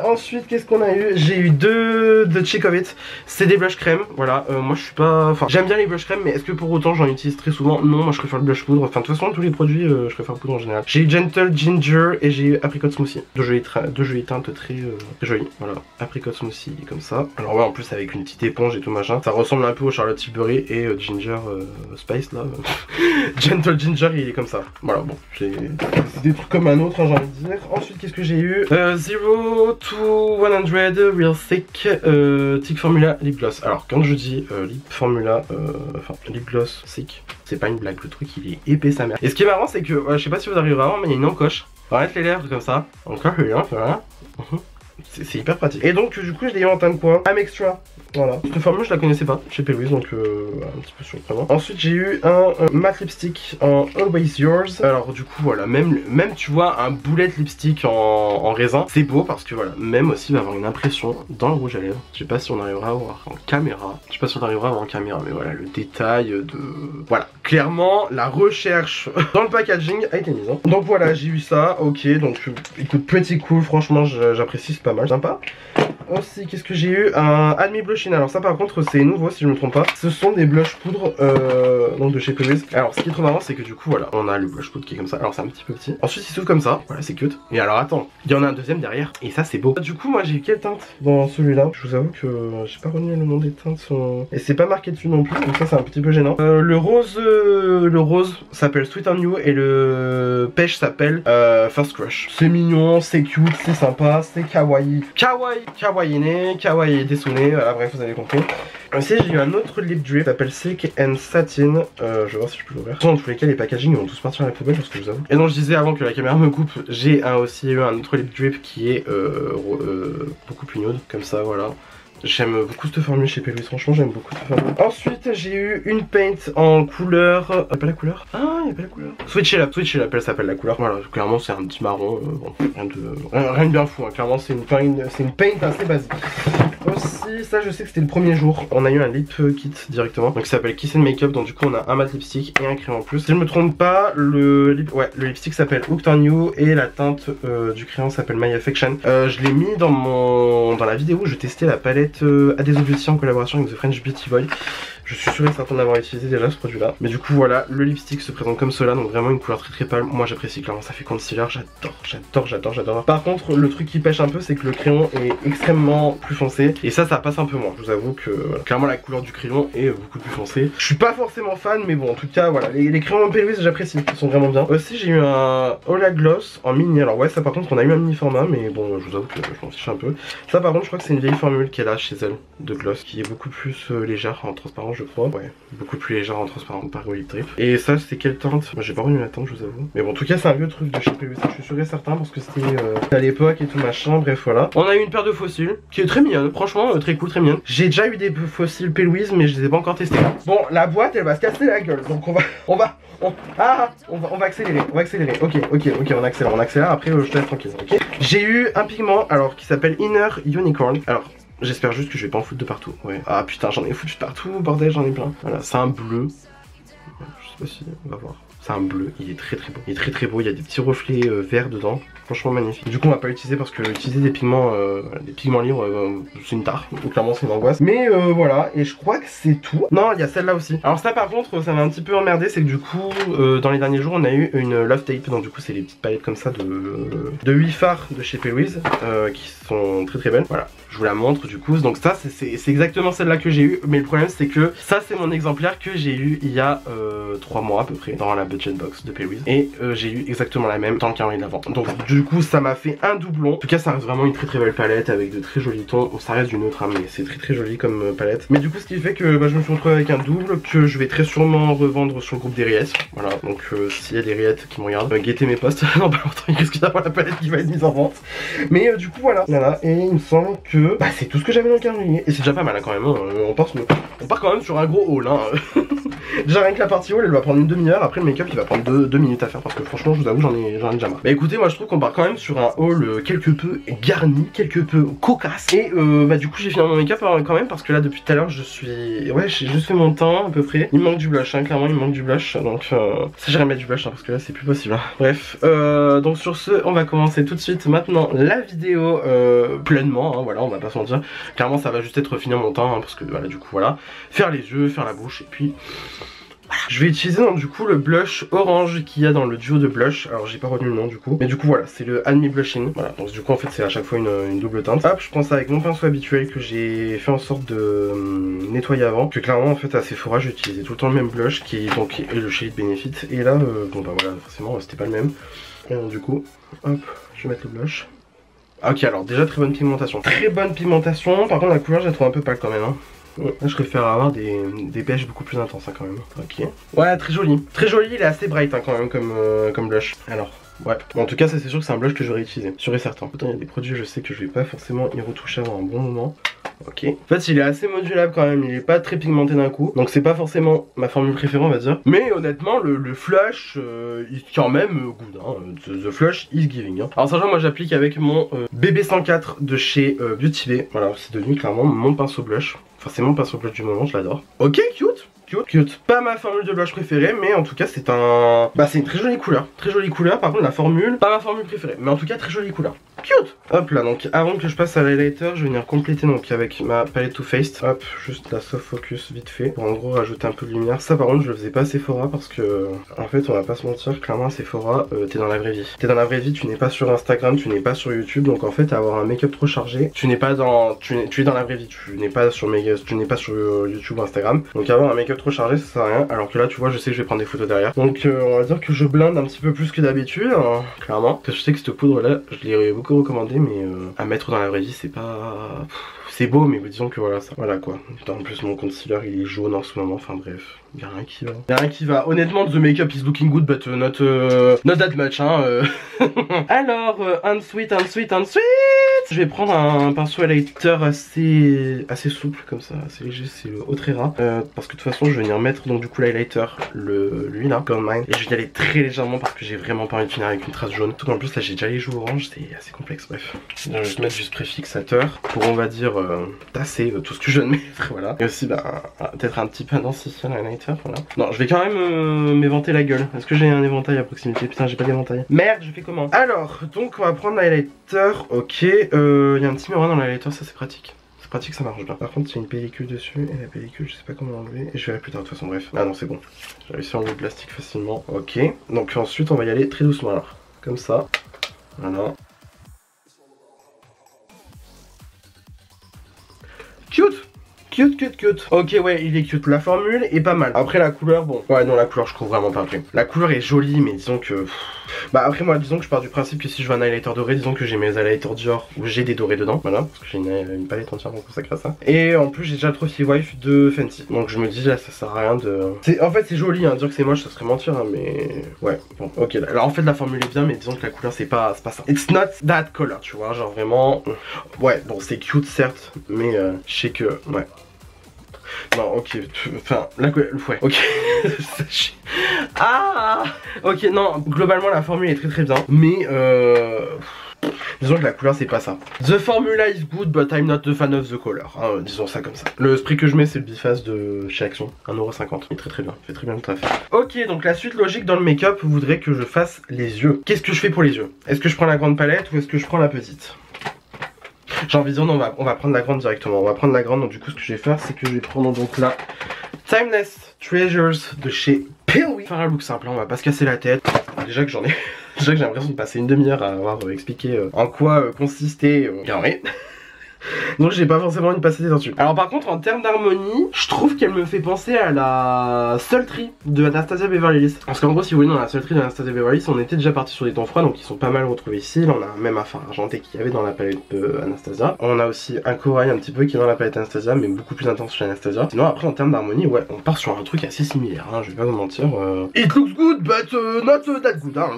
Ensuite, qu'est-ce qu'on a eu? J'ai eu deux de Chikovit. C'est des blush crème. Voilà, moi je suis pas. Enfin, j'aime bien les blush crème, mais est-ce que pour autant j'en utilise très souvent? Non, moi je préfère le blush poudre. Enfin, de toute façon, tous les produits, je préfère le poudre en général. J'ai eu Gentle Ginger et j'ai eu Apricot Smoothie. Deux jolies teintes très jolies. Voilà, Apricot Smoothie comme ça. Alors, ouais, en plus, avec une petite éponge et tout machin. Ça ressemble un peu au Charlotte Tilbury et Ginger Spice là. Gentle Ginger, il est comme ça. Voilà, bon, c'est des trucs comme un autre, hein, j'ai envie de dire. Ensuite, qu'est-ce que j'ai eu? 0 to 100 Real Thick Formula Lip Gloss. Alors, quand je dis Lip Formula, enfin, Lip Gloss Thick, c'est pas une blague, le truc il est épais sa mère. Et ce qui est marrant, c'est que, je sais pas si vous arrivez à voir, mais il y a une encoche. Arrête les lèvres comme ça. Encore une, voilà. C'est hyper pratique. Et donc, du coup, je l'ai eu en teinte quoi? I'm Extra. Voilà. Cette formule, je la connaissais pas chez P. Louise, donc un petit peu surprenant. Ensuite, j'ai eu un matte lipstick en Always Yours. Alors, du coup, voilà, même tu vois, un bullet lipstick en raisin, c'est beau parce que voilà, même aussi va avoir une impression dans le rouge à lèvres. Je sais pas si on arrivera à voir en caméra. Je sais pas si on arrivera à voir en caméra, mais voilà, le détail de. Voilà, clairement, la recherche dans le packaging a été mise. Hein. Donc voilà, j'ai eu ça, ok, donc écoute, pretty cool, franchement, j'apprécie, c'est pas mal, sympa. Aussi, qu'est-ce que j'ai eu? Un Almi Blush In. Alors ça par contre c'est nouveau si je me trompe pas. Ce sont des blush poudre donc de chez P. Louise. Alors ce qui est trop marrant c'est que du coup voilà, on a le blush poudre qui est comme ça. Alors c'est un petit peu petit. Ensuite il s'ouvre comme ça. Voilà, c'est cute. Et alors attends, il y en a un deuxième derrière. Et ça c'est beau. Du coup moi j'ai eu quelle teinte dans celui-là? Je vous avoue que j'ai pas retenu le nom des teintes. Et c'est pas marqué dessus non plus. Donc ça c'est un petit peu gênant. Le rose s'appelle Sweet on You. Et le pêche s'appelle First Crush. C'est mignon, c'est cute, c'est sympa, c'est kawaii. Kawaii Desune, voilà, bref, vous avez compris. Aussi, j'ai eu un autre lip drip qui s'appelle Silk and Satin. Je vais voir si je peux l'ouvrir. Dans tous les cas, les packaging vont tous partir à la poubelle, parce que je vous avoue. Et donc, je disais avant que la caméra me coupe, j'ai aussi eu un autre lip drip qui est beaucoup plus nude, comme ça, voilà. J'aime beaucoup cette formule chez P. Louise, franchement j'aime beaucoup cette formule. Ensuite j'ai eu une paint en couleur... pas la couleur? Ah, il n'y a pas la couleur. Switch Up, elle s'appelle la couleur. Voilà, clairement c'est un petit marron, bon, rien de bien fou, hein. Clairement c'est une paint assez basique. Aussi, ça je sais que c'était le premier jour, on a eu un lip kit directement, donc ça s'appelle Kiss and Makeup, donc du coup on a un matte lipstick et un crayon en plus. Si je me trompe pas, le lipstick s'appelle Hooked on You et la teinte du crayon s'appelle My Affection. Je l'ai mis dans la vidéo où je testais la palette Ades of Beauty en collaboration avec The French Beauty Boy. Je suis sûr et certain d'avoir utilisé déjà ce produit là. Mais du coup voilà, le lipstick se présente comme cela, donc vraiment une couleur très pâle. Moi j'apprécie, clairement ça fait concealer, j'adore. Par contre le truc qui pêche un peu c'est que le crayon est extrêmement plus foncé. Et ça passe un peu moins, je vous avoue que voilà, clairement la couleur du crayon est beaucoup plus foncée. Je suis pas forcément fan mais bon en tout cas voilà, les crayons P. Louise j'apprécie, ils sont vraiment bien. Aussi j'ai eu un Hola Gloss en mini, alors ouais ça par contre on a eu un mini format mais bon je vous avoue que je m'en fiche un peu. Ça par contre je crois que c'est une vieille formule qu'elle a chez elle de gloss qui est beaucoup plus légère en transparent je crois. Ouais, beaucoup plus légère en transparent par lip drip. Et ça c'est quelle teinte? Moi j'ai pas retenu la teinte je vous avoue. Mais bon en tout cas c'est un vieux truc de chez P. Louise, je suis sûr et certain parce que c'était à l'époque et tout machin, bref voilà. On a eu une paire de fossiles qui est très mignonne, franchement très cool, très mignonne. J'ai déjà eu des fossiles P. Louise mais je les ai pas encore testés. Bon la boîte elle va se casser la gueule donc on va accélérer, ok on accélère, après je te laisse tranquille, ok. J'ai eu un pigment alors qui s'appelle Inner Unicorn. Alors j'espère juste que je vais pas en foutre de partout. Ouais. Ah putain j'en ai foutu de partout, bordel j'en ai plein. Voilà, c'est un bleu. Je sais pas si on va voir. C'est un bleu, il est très très beau. Il est très très beau, il y a des petits reflets verts dedans. Franchement magnifique. Du coup on va pas l'utiliser parce que utiliser des pigments libres c'est une tare. Donc clairement c'est une angoisse. Mais voilà, et je crois que c'est tout. Non, il y a celle-là aussi. Alors ça par contre ça m'a un petit peu emmerdé, c'est que du coup dans les derniers jours on a eu une Love Tape. Donc du coup c'est les petites palettes comme ça de 8 fards de chez P. Louise qui sont très très belles. Voilà, je vous la montre du coup. Donc ça c'est exactement celle-là que j'ai eu. Mais le problème c'est que ça c'est mon exemplaire que j'ai eu il y a 3 mois à peu près dans la budget box de P. Louise. Et j'ai eu exactement la même dans le calendrier de l'avant. Donc du coup ça m'a fait un doublon. En tout cas ça reste vraiment une très très belle palette avec de très jolis tons. Ça reste du neutre hein, mais c'est très très joli comme palette. Mais du coup ce qui fait que je me suis retrouvé avec un double que je vais très sûrement revendre sur le groupe des rillettes. Voilà, donc s'il y a des rillettes qui me regardent, guettez mes posts dans pas longtemps, il risque d'avoir la palette qui va être mise en vente. Mais du coup voilà, et il me semble que c'est tout ce que j'avais dans le calendrier. Et c'est déjà pas mal hein, quand même, hein. On part quand même sur un gros haul hein. Déjà rien que la partie haul elle va prendre une demi-heure, après le make-up il va prendre 2 minutes à faire parce que franchement je vous avoue j'en ai déjà marre. Bah écoutez moi je trouve qu'on part quand même sur un haul quelque peu garni, quelque peu cocasse. Et du coup j'ai fini mon make-up quand même parce que là depuis tout à l'heure je suis... Ouais j'ai juste fait mon teint à peu près. Il me manque du blush hein, clairement il me manque du blush. Donc ça j'irai mettre du blush hein, parce que là c'est plus possible hein. Bref donc sur ce on va commencer tout de suite maintenant la vidéo pleinement hein, voilà on va pas se mentir. Clairement ça va juste être finir mon teint hein, parce que voilà du coup voilà. Faire les yeux, faire la bouche et puis... Je vais utiliser donc du coup le blush orange qu'il y a dans le duo de blush. Alors j'ai pas retenu le nom du coup. Mais du coup voilà c'est le Add Me Blushing. Voilà donc du coup en fait c'est à chaque fois une double teinte. Hop je prends ça avec mon pinceau habituel que j'ai fait en sorte de nettoyer avant. Que clairement en fait à Sephora j'ai utilisé tout le temps le même blush qui est donc le shade Benefit. Et là bon bah voilà forcément c'était pas le même. Et donc du coup hop je vais mettre le blush. Ok alors déjà très bonne pigmentation. Très bonne pigmentation. Par contre la couleur je la trouve un peu pâle quand même hein. Là je préfère avoir des beiges beaucoup plus intenses hein, quand même. Ok. Ouais très joli. Très joli, il est assez bright hein, quand même comme blush. Alors ouais. Bon, en tout cas ça c'est sûr que c'est un blush que j'aurais utilisé. Sûr et certain. Pourtant il y a des produits je sais que je vais pas forcément y retoucher avant un bon moment. Ok. En fait il est assez modulable quand même. Il est pas très pigmenté d'un coup. Donc c'est pas forcément ma formule préférée on va dire. Mais honnêtement le flush il quand même good hein. The flush is giving hein. Alors sachant moi j'applique avec mon BB104 de chez Beauty Bay. Voilà c'est devenu clairement mon pinceau blush. Enfin c'est mon pinceau blush du moment, je l'adore. Ok, cute. Pas ma formule de blush préférée, mais en tout cas c'est un... c'est une très jolie couleur. Très jolie couleur, par contre la formule, pas ma formule préférée. Mais en tout cas très jolie couleur. Cute. Hop là, donc avant que je passe à l'highlighter, je vais venir compléter donc avec ma palette Too Faced. Hop, juste la soft focus vite fait. Pour en gros rajouter un peu de lumière. Ça par contre je le faisais pas à Sephora parce que... En fait on va pas se mentir, clairement à Sephora, t'es dans la vraie vie. T'es dans la vraie vie, tu n'es pas sur Instagram, tu n'es pas sur YouTube. Donc en fait avoir un make-up trop chargé, tu n'es pas dans... Tu es dans la vraie vie, tu n'es pas sur YouTube ou Instagram. Donc avoir un make-up trop chargé ça sert à rien. Alors que là tu vois je sais que je vais prendre des photos derrière. Donc on va dire que je blinde un petit peu plus que d'habitude hein, clairement. Parce que je sais que cette poudre là je l'ai beaucoup recommandé mais à mettre dans la vraie vie c'est pas... C'est beau mais disons que voilà ça. Voilà quoi. En plus mon concealer il est jaune en ce moment. Enfin bref. Y'a rien qui va. Y'a rien qui va. Honnêtement the makeup is looking good but not that much hein. Alors unsweet. Je vais prendre un pinceau highlighter assez souple comme ça, assez léger, c'est le Autrera. Parce que de toute façon je vais venir mettre donc du coup l'highlighter, lui là, Gold Mine. Et je vais y aller très légèrement parce que j'ai vraiment pas envie de finir avec une trace jaune. Tout en plus là j'ai déjà les joues orange, c'est assez complexe, bref. Je vais juste mettre juste préfixateur pour on va dire tasser tout ce que je viens de mettre, voilà. Et aussi peut-être un petit peu densifier l'highlighter, voilà. Non je vais quand même m'éventer la gueule. Est-ce que j'ai un éventail à proximité? Putain j'ai pas d'éventail. Merde je fais comment? Alors donc on va prendre l'highlighter, ok. Il y a un petit miroir dans l'highlighter, ça c'est pratique. C'est pratique, ça marche bien. Par contre il y a une pellicule dessus et la pellicule je sais pas comment l'enlever. Et je verrai plus tard de toute façon, bref. Ah non c'est bon. J'ai réussi à enlever le plastique facilement. Ok. Donc ensuite on va y aller très doucement alors. Comme ça. Voilà. Cute. Ok ouais il est cute. La formule est pas mal. Après la couleur bon. Ouais non la couleur je trouve vraiment pas après. La couleur est jolie mais disons que... Bah après moi disons que je pars du principe que si je veux un highlighter doré, disons que j'ai mes highlighters Dior où j'ai des dorés dedans. Voilà. Parce que j'ai une palette entièrement consacrée à ça. Et en plus j'ai déjà le Trophy Wife de Fenty. Donc je me dis là ça sert à rien de... En fait c'est joli hein. Dire que c'est moche ça serait mentir hein, mais... Ouais bon ok. Alors en fait la formule est bien mais disons que la couleur c'est pas ça. It's not that color tu vois. Genre vraiment... Ouais bon c'est cute certes. Mais je sais que... Ouais. Non, ok, enfin, là, ouais, ok. Ah. Ok, non, globalement, la formule est très très bien. Mais, Disons que la couleur c'est pas ça. The formula is good but I'm not a fan of the color, hein, disons ça comme ça. Le spray que je mets c'est le biface de chez Action, 1,50€. Il est très bien, il fait très bien le taf. Ok, donc la suite logique dans le make-up voudrait que je fasse les yeux. Qu'est-ce que je fais pour les yeux? Est-ce que je prends la grande palette ou est-ce que je prends la petite? J'ai envie de dire non, on va prendre la grande directement. On va prendre la grande, donc du coup ce que je vais faire c'est que je vais prendre donc la Timeless Treasures de chez Pilwy. Faire un look simple, hein, on va pas se casser la tête. Déjà que j'en ai... Déjà que j'ai l'impression de passer une demi-heure à avoir expliqué en quoi consistait Carré. Donc j'ai pas forcément envie de passer des temps dessus. Alors par contre en termes d'harmonie, je trouve qu'elle me fait penser à la Sultry de Anastasia Beverly Hills. Parce qu'en gros si vous voulez dans la Sultry de Anastasia Beverly Hills, on était déjà parti sur des tons froids donc ils sont pas mal retrouvés ici. Là on a même un fard argenté qu'il y avait dans la palette de Anastasia. On a aussi un corail un petit peu qui est dans la palette Anastasia mais beaucoup plus intense chez Anastasia. Sinon après en termes d'harmonie ouais on part sur un truc assez similaire hein, je vais pas vous mentir. It looks good but not that good hein.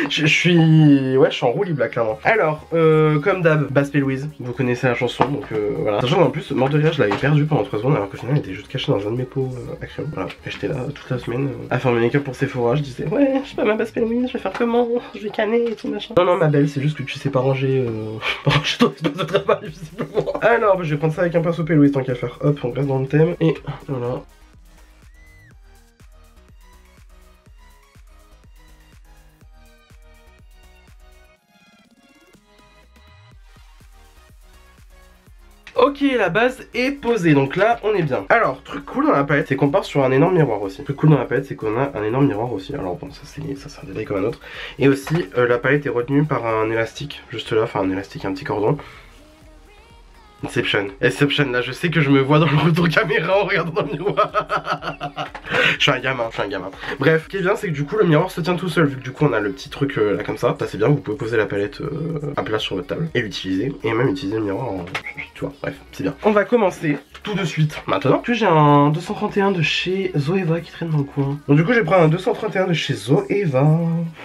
je suis en roue libre là clairement. Alors comme d'hab, Baspé Louise, vous connaissez la chanson donc voilà. Sachant qu'en plus mort de rire je l'avais perdu pendant 3 secondes alors qu'au final elle était juste cachée dans un de mes pots à crayon. Voilà, et j'étais là toute la semaine à faire mes make-up pour Sephora, je disais ouais je sais pas ma Baspé Louise, je vais faire comment, je vais canner et tout machin. Non ma belle c'est juste que tu sais pas ranger ton espace de travail visiblement. Alors bah, je vais prendre ça avec un pinceau P. Louise tant qu'à faire. Hop on reste dans le thème et voilà. Ok, la base est posée, donc là on est bien. Alors, truc cool dans la palette, c'est qu'on part sur un énorme miroir aussi. Truc cool dans la palette, c'est qu'on a un énorme miroir aussi. Alors bon, ça c'est un détail comme un autre. Et aussi, la palette est retenue par un élastique, juste là, enfin un élastique, un petit cordon. Inception, là je sais que je me vois dans le retour caméra en regardant dans le miroir. je suis un gamin. Bref, ce qui est bien c'est que du coup le miroir se tient tout seul. Vu que du coup on a le petit truc là comme ça c'est bien, vous pouvez poser la palette à plat sur votre table et l'utiliser. Et même utiliser le miroir en... Tu vois, bref, c'est bien. On va commencer tout de suite. Maintenant que j'ai un 231 de chez Zoeva qui traîne dans le coin. Donc du coup je vais prendre un 231 de chez Zoeva.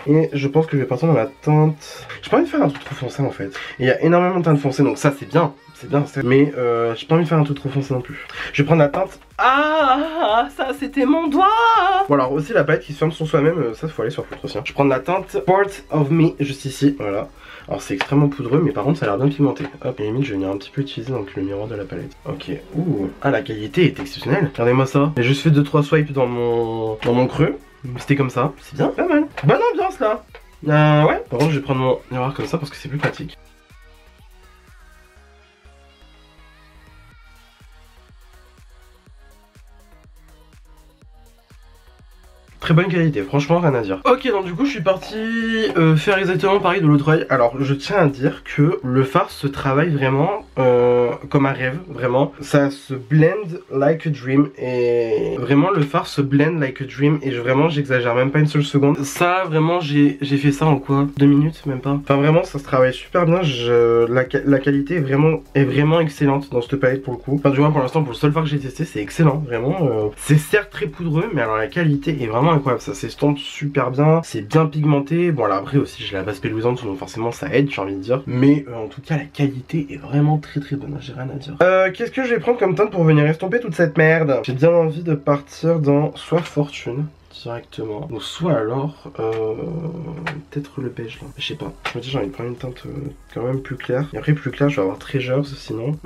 Et je pense que je vais partir dans la teinte... J'ai pas envie de faire un truc trop foncé en fait. Et il y a énormément de teintes foncées donc ça c'est bien. C'est bien, mais j'ai pas envie de faire un truc trop foncé non plus. Je vais prendre la teinte. Ah, ça c'était mon doigt. Bon alors aussi la palette qui se ferme sur soi-même, ça faut aller sur foutre aussi. Je vais prendre la teinte Part of Me juste ici, voilà. Alors c'est extrêmement poudreux mais par contre ça a l'air bien pigmenté. Hop, et limite je vais venir un petit peu utiliser donc le miroir de la palette. Ok, ouh, ah la qualité est exceptionnelle. Regardez-moi ça. J'ai juste fait 2-3 swipes dans mon creux. C'était comme ça, c'est bien, pas mal. Bonne ambiance là. Ouais. Par contre je vais prendre mon miroir comme ça parce que c'est plus pratique. Très bonne qualité, franchement rien à dire. Ok, donc du coup je suis parti faire exactement pareil de l'autre oeil. Alors je tiens à dire que le fard se travaille vraiment comme un rêve, vraiment. Ça se blend like a dream et vraiment le fard se blend like a dream et vraiment j'exagère même pas une seule seconde. Ça vraiment j'ai fait ça en quoi 2 minutes même pas. Enfin vraiment ça se travaille super bien, la qualité est vraiment excellente dans cette palette pour le coup. Enfin du moins pour l'instant pour le seul fard que j'ai testé c'est excellent, vraiment. C'est certes très poudreux mais alors la qualité est vraiment incroyable, ça s'estompe super bien, c'est bien pigmenté. Bon alors après aussi j'ai la base péluisante donc forcément ça aide j'ai envie de dire. Mais en tout cas la qualité est vraiment très bonne, j'ai rien à dire. Qu'est-ce que je vais prendre comme teinte pour venir estomper toute cette merde? J'ai bien envie de partir dans soit Fortune directement, ou soit alors peut-être le beige là, je sais pas. Je me dis j'ai envie de prendre une teinte quand même plus claire. Et après plus clair je vais avoir Treasures sinon.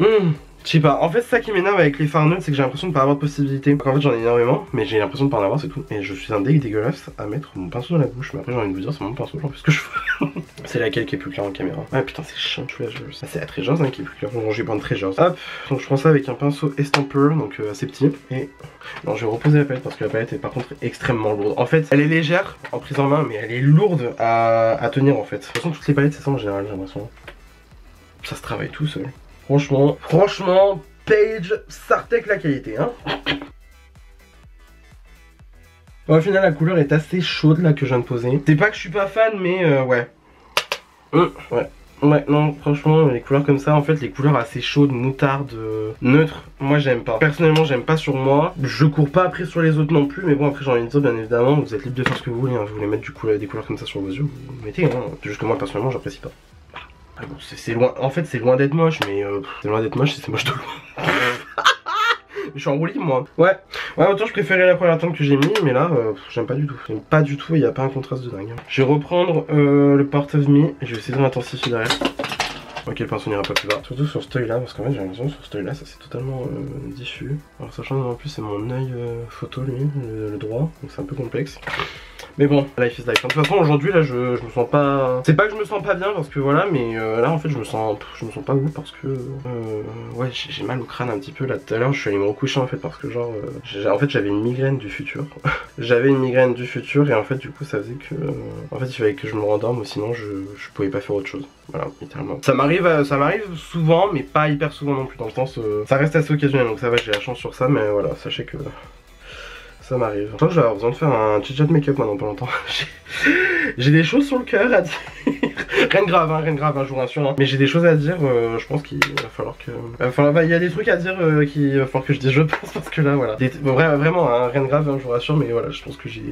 Je sais pas, en fait c'est ça qui m'énerve avec les fards neutres, c'est que j'ai l'impression de pas avoir de possibilité. Donc en fait j'en ai énormément, mais j'ai l'impression de pas en avoir c'est tout. Et je suis un dégueulasse à mettre mon pinceau dans la bouche, mais après j'ai envie de vous dire c'est mon pinceau, j'en fais ce que je veux. C'est laquelle qui est plus claire en caméra? Ah putain c'est chiant, c'est la Treasures hein, qui est plus claire, donc je vais prendre Treasures. Hop, donc je prends ça avec un pinceau estampeur, donc assez petit. Et non je vais reposer la palette parce que la palette est par contre extrêmement lourde. En fait elle est légère en prise en main, mais elle est lourde à tenir en fait. De toute façon toutes les palettes c'est ça en général j'ai l'impression. Ça se travaille tout seul. Franchement, Paige Sartek la qualité, hein. Bon, au final, la couleur est assez chaude là que je viens de poser. C'est pas que je suis pas fan, mais ouais. Ouais, non, franchement, les couleurs comme ça, en fait, les couleurs assez chaudes, moutarde, neutres, moi j'aime pas. Personnellement, j'aime pas sur moi. Je cours pas après sur les autres non plus, mais bon, après, j'ai envie de dire, bien évidemment, vous êtes libre de faire ce que vous voulez. Hein. Vous voulez mettre des couleurs comme ça sur vos yeux, vous mettez, hein. C'est juste que moi, personnellement, j'apprécie pas. Ah bon, c'est loin, en fait c'est loin d'être moche, mais c'est loin d'être moche et c'est moche de loin. Je suis en roue libre moi. Ouais, autant je préférais la première teinte que j'ai mis, mais là, j'aime pas du tout. J'aime pas du tout, il n'y a pas un contraste de dingue. Je vais reprendre le Part of Me et je vais essayer de l'intensifier derrière. Ok, le pinceau n'ira pas plus bas. Surtout sur ce œil là, parce qu'en fait j'ai l'impression que sur ce œil là ça c'est totalement diffus. Alors sachant en plus c'est mon œil photo lui, le droit, donc c'est un peu complexe. Mais bon, life is life. De toute façon aujourd'hui là je me sens pas... C'est pas que je me sens pas bien parce que voilà, mais là en fait je me sens pas ouf parce que... ouais, j'ai mal au crâne un petit peu là tout à l'heure. Je suis allé me recoucher en fait parce que genre... en fait j'avais une migraine du futur. J'avais une migraine du futur et en fait du coup ça faisait que... en fait il fallait que je me rendorme ou sinon je pouvais pas faire autre chose. Voilà, littéralement. Ça m'arrive souvent, mais pas hyper souvent non plus, dans le sens ça reste assez occasionnel, donc ça va, j'ai la chance sur ça, mais voilà, sachez que ça m'arrive. Je crois que je vais avoir besoin de faire un chit-chat make-up maintenant, pas longtemps. J'ai des choses sur le cœur à dire. Rien de grave, hein, je vous rassure. Hein. Mais j'ai des choses à dire, je pense qu'il va falloir que... il y a des trucs à dire qu'il va falloir que je dise, je pense, parce que là, voilà. Vraiment, hein, rien de grave, hein, je vous rassure, mais voilà, je pense que j'ai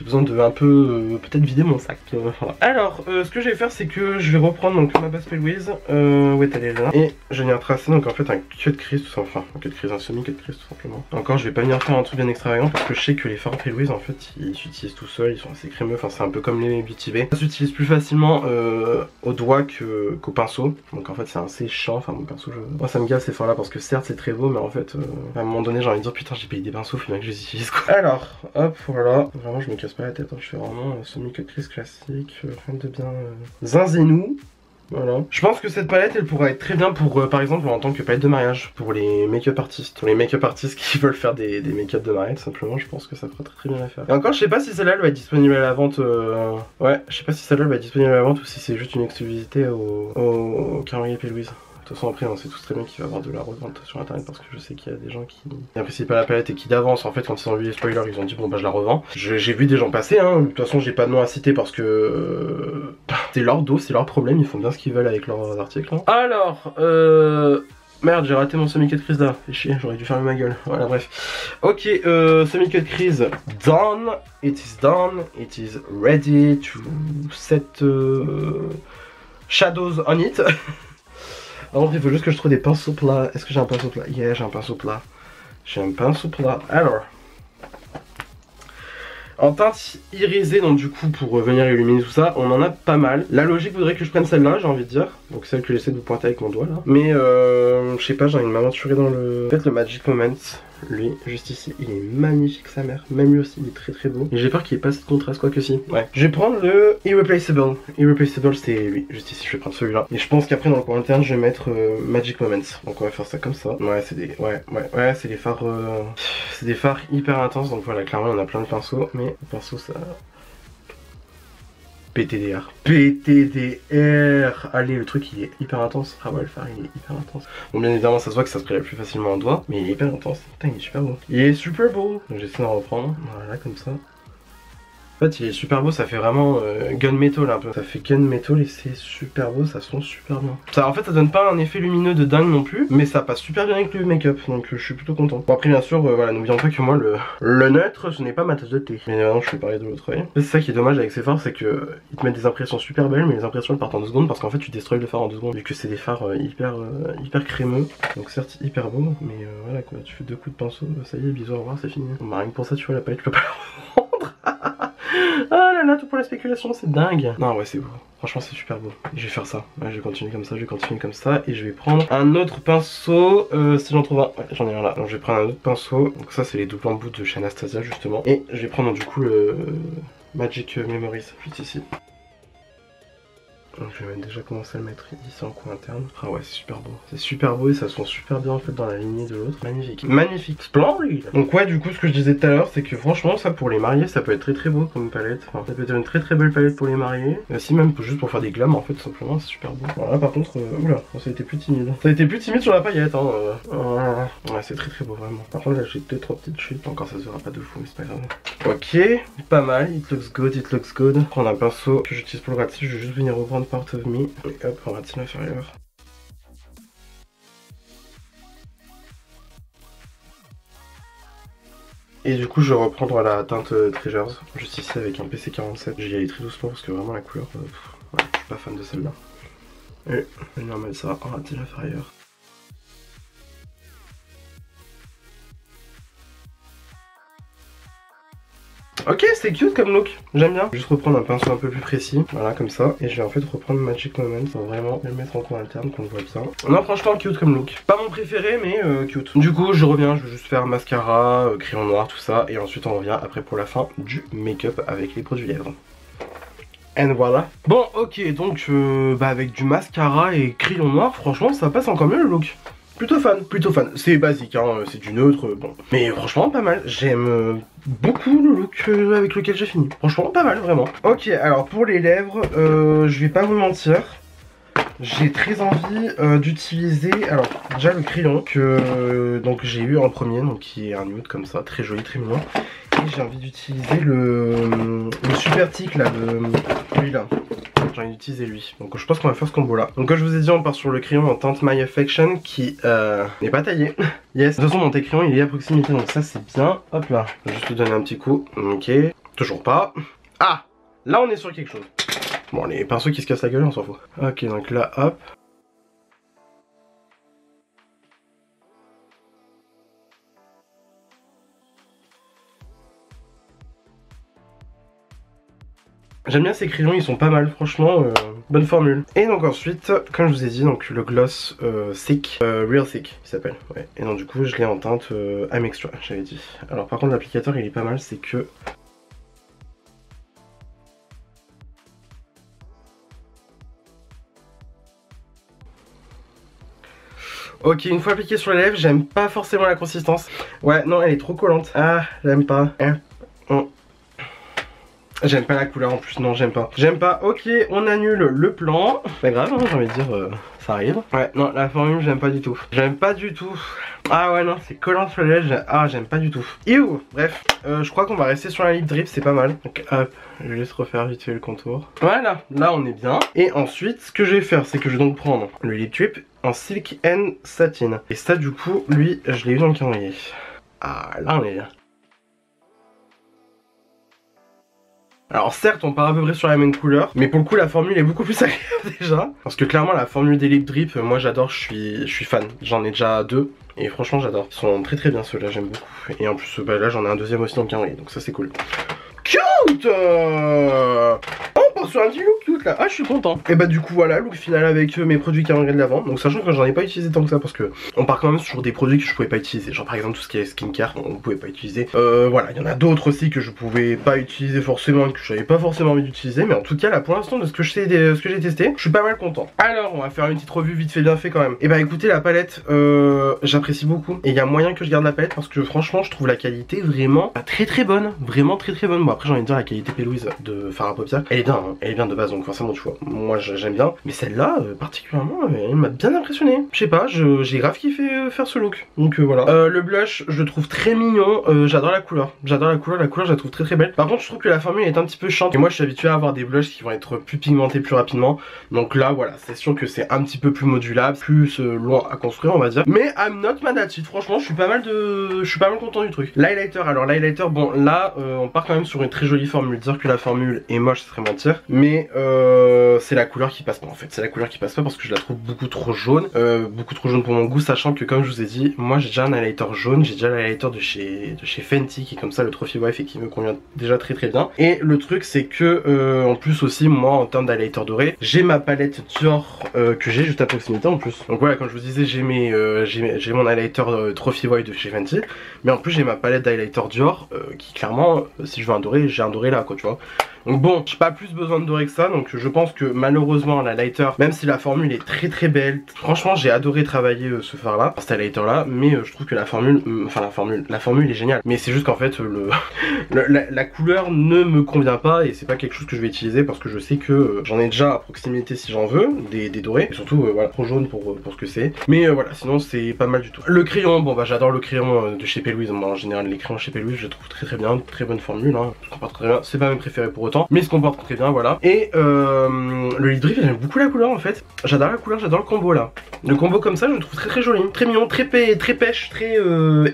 besoin de un peu, peut-être vider mon sac. Voilà. Alors, ce que je vais faire, c'est que je vais reprendre donc ma base Louise, où est-elle est là, et je vais venir tracer donc en fait un cut crease, tout ça, enfin, un cut crease, un semi-cut crease tout simplement. Encore, je vais pas venir faire un truc bien extravagant, parce que je sais que les fards Louise, en fait, ils s'utilisent tout seuls, ils sont assez crémeux, enfin, c'est un peu comme les Beauty Bay. Ça s'utilise plus facilement au doigt qu'au pinceau, donc en fait c'est assez chiant, enfin mon pinceau, moi ça me gave ces fards là parce que certes c'est très beau, mais en fait à un moment donné j'ai envie de dire putain j'ai payé des pinceaux, il faut bien que je les utilise quoi. Alors hop voilà, vraiment je me casse pas la tête, hein. Je fais vraiment semi-cut crease classique, rien de bien zinzénou. Voilà. Je pense que cette palette elle pourra être très bien pour par exemple en tant que palette de mariage pour les make-up artistes. Pour les make-up artistes qui veulent faire des make-up de mariage simplement, je pense que ça fera très bien l'affaire. Et encore je sais pas si celle-là elle va être disponible à la vente. Ouais, je sais pas si celle-là elle va être disponible à la vente ou si c'est juste une exclusivité au calendrier P. Louise. De toute façon après on sait tous très bien qu'il va y avoir de la revente sur internet parce que je sais qu'il y a des gens qui n'apprécient pas la palette et qui d'avance en fait quand ils ont vu les spoilers ils ont dit bon bah je la revends. J'ai vu des gens passer hein, de toute façon j'ai pas de nom à citer parce que c'est leur dos, c'est leur problème, ils font bien ce qu'ils veulent avec leurs articles. Hein. Alors merde j'ai raté mon semi-cut crease là, fais chier, j'aurais dû fermer ma gueule, voilà bref. Ok, semi-cut crease done, it is ready to set shadows on it. Alors il faut juste que je trouve des pinceaux plats. Est-ce que j'ai un pinceau plat? Yeah, j'ai un pinceau plat. J'ai un pinceau plat. Alors, en teinte irisée, donc du coup pour venir illuminer tout ça, on en a pas mal. La logique voudrait que je prenne celle-là, j'ai envie de dire. Donc celle que j'essaie de vous pointer avec mon doigt là. Mais je sais pas, j'ai envie de m'aventurer dans le... Peut-être le Magic Moment. Lui, juste ici, il est magnifique sa mère. Même lui aussi, il est très très beau. Et j'ai peur qu'il n'y ait pas ce contraste, quoi que si. Ouais. Je vais prendre le Irreplaceable. Irreplaceable, c'est lui. Juste ici, je vais prendre celui-là. Et je pense qu'après, dans le coin interne, je vais mettre Magic Moments. Donc on va faire ça comme ça. Ouais, c'est des... Ouais, c'est des fards... C'est des fards hyper intenses. Donc voilà, clairement, on a plein de pinceaux. Mais le pinceau, ça... PTDR. PTDR. Allez, le truc il est hyper intense. Ah ouais, le phare il est hyper intense. Bon, bien évidemment, ça se voit que ça se plie plus facilement en doigt, mais il est hyper intense. Putain, il est super beau. Il est super beau. J'essaie d'en reprendre. Voilà, comme ça. En fait, il est super beau, ça fait vraiment gunmetal un peu. Ça fait gunmetal et c'est super beau, ça sent super bien. Ça, en fait, ça donne pas un effet lumineux de dingue non plus, mais ça passe super bien avec le make-up, donc je suis plutôt content. Bon, après, bien sûr, voilà, n'oublions pas que moi, le neutre, ce n'est pas ma tasse de thé. Mais maintenant, je vais parler de l'autre œil. C'est ça qui est dommage avec ces fards, c'est que ils te mettent des impressions super belles, mais les impressions elles partent en 2 secondes parce qu'en fait, tu destroys le fard en 2 secondes, vu que c'est des fards hyper crémeux. Donc, certes, hyper beau, mais voilà quoi, tu fais 2 coups de pinceau, ça y est, bisous, au revoir, c'est fini. Bon, bah, rien que pour ça, tu vois la palette, tu peux pas la rendre. Ah là là, tout pour la spéculation, c'est dingue. Non ouais, c'est beau. Franchement, c'est super beau. Et je vais faire ça. Ouais, je vais continuer comme ça, je vais continuer comme ça. Et je vais prendre un autre pinceau. Si j'en trouve un. Ouais, j'en ai un là. Donc je vais prendre un autre pinceau. Donc ça, c'est les doubles embouts de chez Anastasia, justement. Et je vais prendre du coup le Magic Memories, juste ici. Donc je vais déjà commencer à le mettre ici en coin interne. Ah ouais, c'est super beau. C'est super beau et ça se sent super bien en fait dans la lignée de l'autre. Magnifique. Magnifique. Splendide. Donc ouais, du coup, ce que je disais tout à l'heure, c'est que franchement, ça pour les mariés, ça peut être très très beau comme palette. Enfin, ça peut être une très très belle palette pour les mariés. Si même juste pour faire des glams en fait, tout simplement, c'est super beau. Alors là, par contre, oula, ça a été plus timide. Ça a été plus timide sur la paillette, hein. Ouais, c'est très très beau vraiment. Par contre, là, j'ai 2-3 petites chutes. Encore, ça se verra pas de fou, mais c'est pas grave. Ok, pas mal. It looks good, it looks good. Prendre un pinceau que j'utilise pour le ratis, je vais juste venir reprendre Part of Me. Et hop, en ratine inférieur. Et du coup, je vais reprendre la teinte Treasures, juste ici avec un PC47. J'y allais très doucement parce que vraiment la couleur, ouais, je suis pas fan de celle-là. Et je vais venir mettre ça en ratine inférieur. Ok, c'est cute comme look, j'aime bien. Juste reprendre un pinceau un peu plus précis, voilà comme ça. Et je vais en fait reprendre Magic Moment pour vraiment le mettre en coin interne qu'on le voit bien. Non, franchement cute comme look. Pas mon préféré mais cute. Du coup je reviens, je vais juste faire mascara, crayon noir, tout ça. Et ensuite on revient après pour la fin du make-up avec les produits lèvres. Et voilà. Bon ok, donc avec du mascara et crayon noir, franchement ça passe encore mieux le look. Plutôt fan. C'est basique, hein, c'est du neutre, bon. Mais franchement, pas mal. J'aime beaucoup le look avec lequel j'ai fini. Franchement, pas mal, vraiment. Ok, alors pour les lèvres, je vais pas vous mentir. J'ai très envie d'utiliser, alors déjà le crayon que donc j'ai eu en premier, donc qui est un nude comme ça, très joli, très mignon. Et j'ai envie d'utiliser le super tic là, lui là. J'ai envie d'utiliser lui. Donc je pense qu'on va faire ce combo là. Donc comme je vous ai dit, on part sur le crayon en teinte My Affection qui n'est pas taillé. Yes. De toute façon mon crayon il est à proximité, donc ça c'est bien. Hop là. Je vais juste lui donner un petit coup. Ok. Toujours pas. Ah, là on est sur quelque chose. Bon, les pinceaux qui se cassent la gueule, on s'en fout. Ok, donc là, hop. J'aime bien ces crayons, ils sont pas mal, franchement, bonne formule. Et donc ensuite, comme je vous ai dit, donc le gloss Thick, Real Thick, il s'appelle. Ouais. Et donc du coup, je l'ai en teinte I'm Extra, j'avais dit. Alors par contre, l'applicateur, il est pas mal, c'est que... Ok, une fois appliqué sur les lèvres, j'aime pas forcément la consistance. Ouais, non, elle est trop collante. Ah, j'aime pas. J'aime pas la couleur en plus, non, j'aime pas. J'aime pas. Ok, on annule le plan. Pas grave, hein, j'ai envie de dire, ça arrive. Ouais, non, la formule, j'aime pas du tout. J'aime pas du tout. Ah ouais, non, c'est collant sur les lèvres. Ah, j'aime pas du tout. Ew. Bref, je crois qu'on va rester sur la lip drip, c'est pas mal. Donc hop, je vais juste refaire vite fait le contour. Voilà, là on est bien. Et ensuite, ce que je vais faire, c'est que je vais donc prendre le lip drip en Silk and Satin. Et ça, du coup, lui, je l'ai eu dans le calendrier. Ah, là on est bien. Alors certes on part à peu près sur la même couleur, mais pour le coup la formule est beaucoup plus agréable déjà. Parce que clairement la formule des lip drip, moi j'adore, je suis fan. J'en ai déjà deux et franchement j'adore. Ils sont très bien ceux-là, j'aime beaucoup. Et en plus là j'en ai un deuxième aussi dans le calendrier, donc ça c'est cool. Cute on part sur un petit look cute là. Ah je suis content. Et bah du coup voilà, look final avec mes produits calendrier de l'avant. Donc sachant que j'en ai pas utilisé tant que ça parce que on part quand même sur des produits que je pouvais pas utiliser. Genre par exemple tout ce qui est skincare, on pouvait pas utiliser. Voilà, il y en a d'autres aussi que je pouvais pas utiliser forcément et que j'avais pas forcément envie d'utiliser. Mais en tout cas là pour l'instant de ce que je sais, ce que j'ai testé, je suis pas mal content. Alors on va faire une petite revue vite fait bien fait quand même. Et bah écoutez la palette, j'apprécie beaucoup. Et il y a moyen que je garde la palette parce que franchement je trouve la qualité vraiment très bonne. Vraiment très bonne. Bon après j'ai envie de dire la qualité P. Louise de fard à paupières, elle est bien, hein. Elle est bien de base donc forcément tu vois. Moi j'aime bien. Mais celle-là particulièrement elle m'a bien impressionné. Je sais pas, j'ai grave kiffé faire ce look. Donc voilà. Le blush je le trouve très mignon. J'adore la couleur. La couleur je la trouve très belle. Par contre je trouve que la formule est un petit peu chiante. Et moi je suis habitué à avoir des blushs qui vont être plus pigmentés plus rapidement. Donc là voilà, c'est sûr que c'est un petit peu plus modulable, plus long à construire on va dire. Mais I'm not mad at it. Franchement je suis pas mal content du truc. L'highlighter, alors l'highlighter bon là on part quand même sur une très jolie formule. Dire que la formule est moche ce serait mentir. Mais c'est la couleur qui passe pas en fait. C'est la couleur qui passe pas parce que je la trouve beaucoup trop jaune. Beaucoup trop jaune pour mon goût, sachant que comme je vous ai dit, moi j'ai déjà un highlighter jaune. J'ai déjà l'highlighter de chez Fenty qui est comme ça, le Trophy Wife, et qui me convient déjà très bien. Et le truc c'est que en plus aussi moi en termes d'highlighter doré, j'ai ma palette Dior que j'ai juste à proximité en plus. Donc voilà, comme je vous disais, j'ai mon highlighter Trophy Wife de chez Fenty. Mais en plus j'ai ma palette d'highlighter Dior qui clairement si je veux un doré, j'ai un doré là quoi tu vois. Donc bon, j'ai pas plus besoin de doré que ça, donc je pense que malheureusement la lighter, même si la formule est très belle, franchement j'ai adoré travailler ce fard là, cet highlighter là, mais je trouve que la formule, la formule est géniale, mais c'est juste qu'en fait la couleur ne me convient pas et c'est pas quelque chose que je vais utiliser parce que je sais que j'en ai déjà à proximité si j'en veux, des dorés, et surtout voilà, trop jaune pour ce que c'est, mais voilà, sinon c'est pas mal du tout. Le crayon, bon bah j'adore le crayon de chez P. Louise, moi en général les crayons chez P. Louise je les trouve très bien, très bonne formule, hein, je comprends très bien, c'est pas mes préférés pour autant, mais il se comporte très bien, voilà. Et le lip drip, j'aime beaucoup la couleur en fait. J'adore la couleur, j'adore le combo là. Le combo comme ça, je le trouve très joli, très mignon, très pêche, très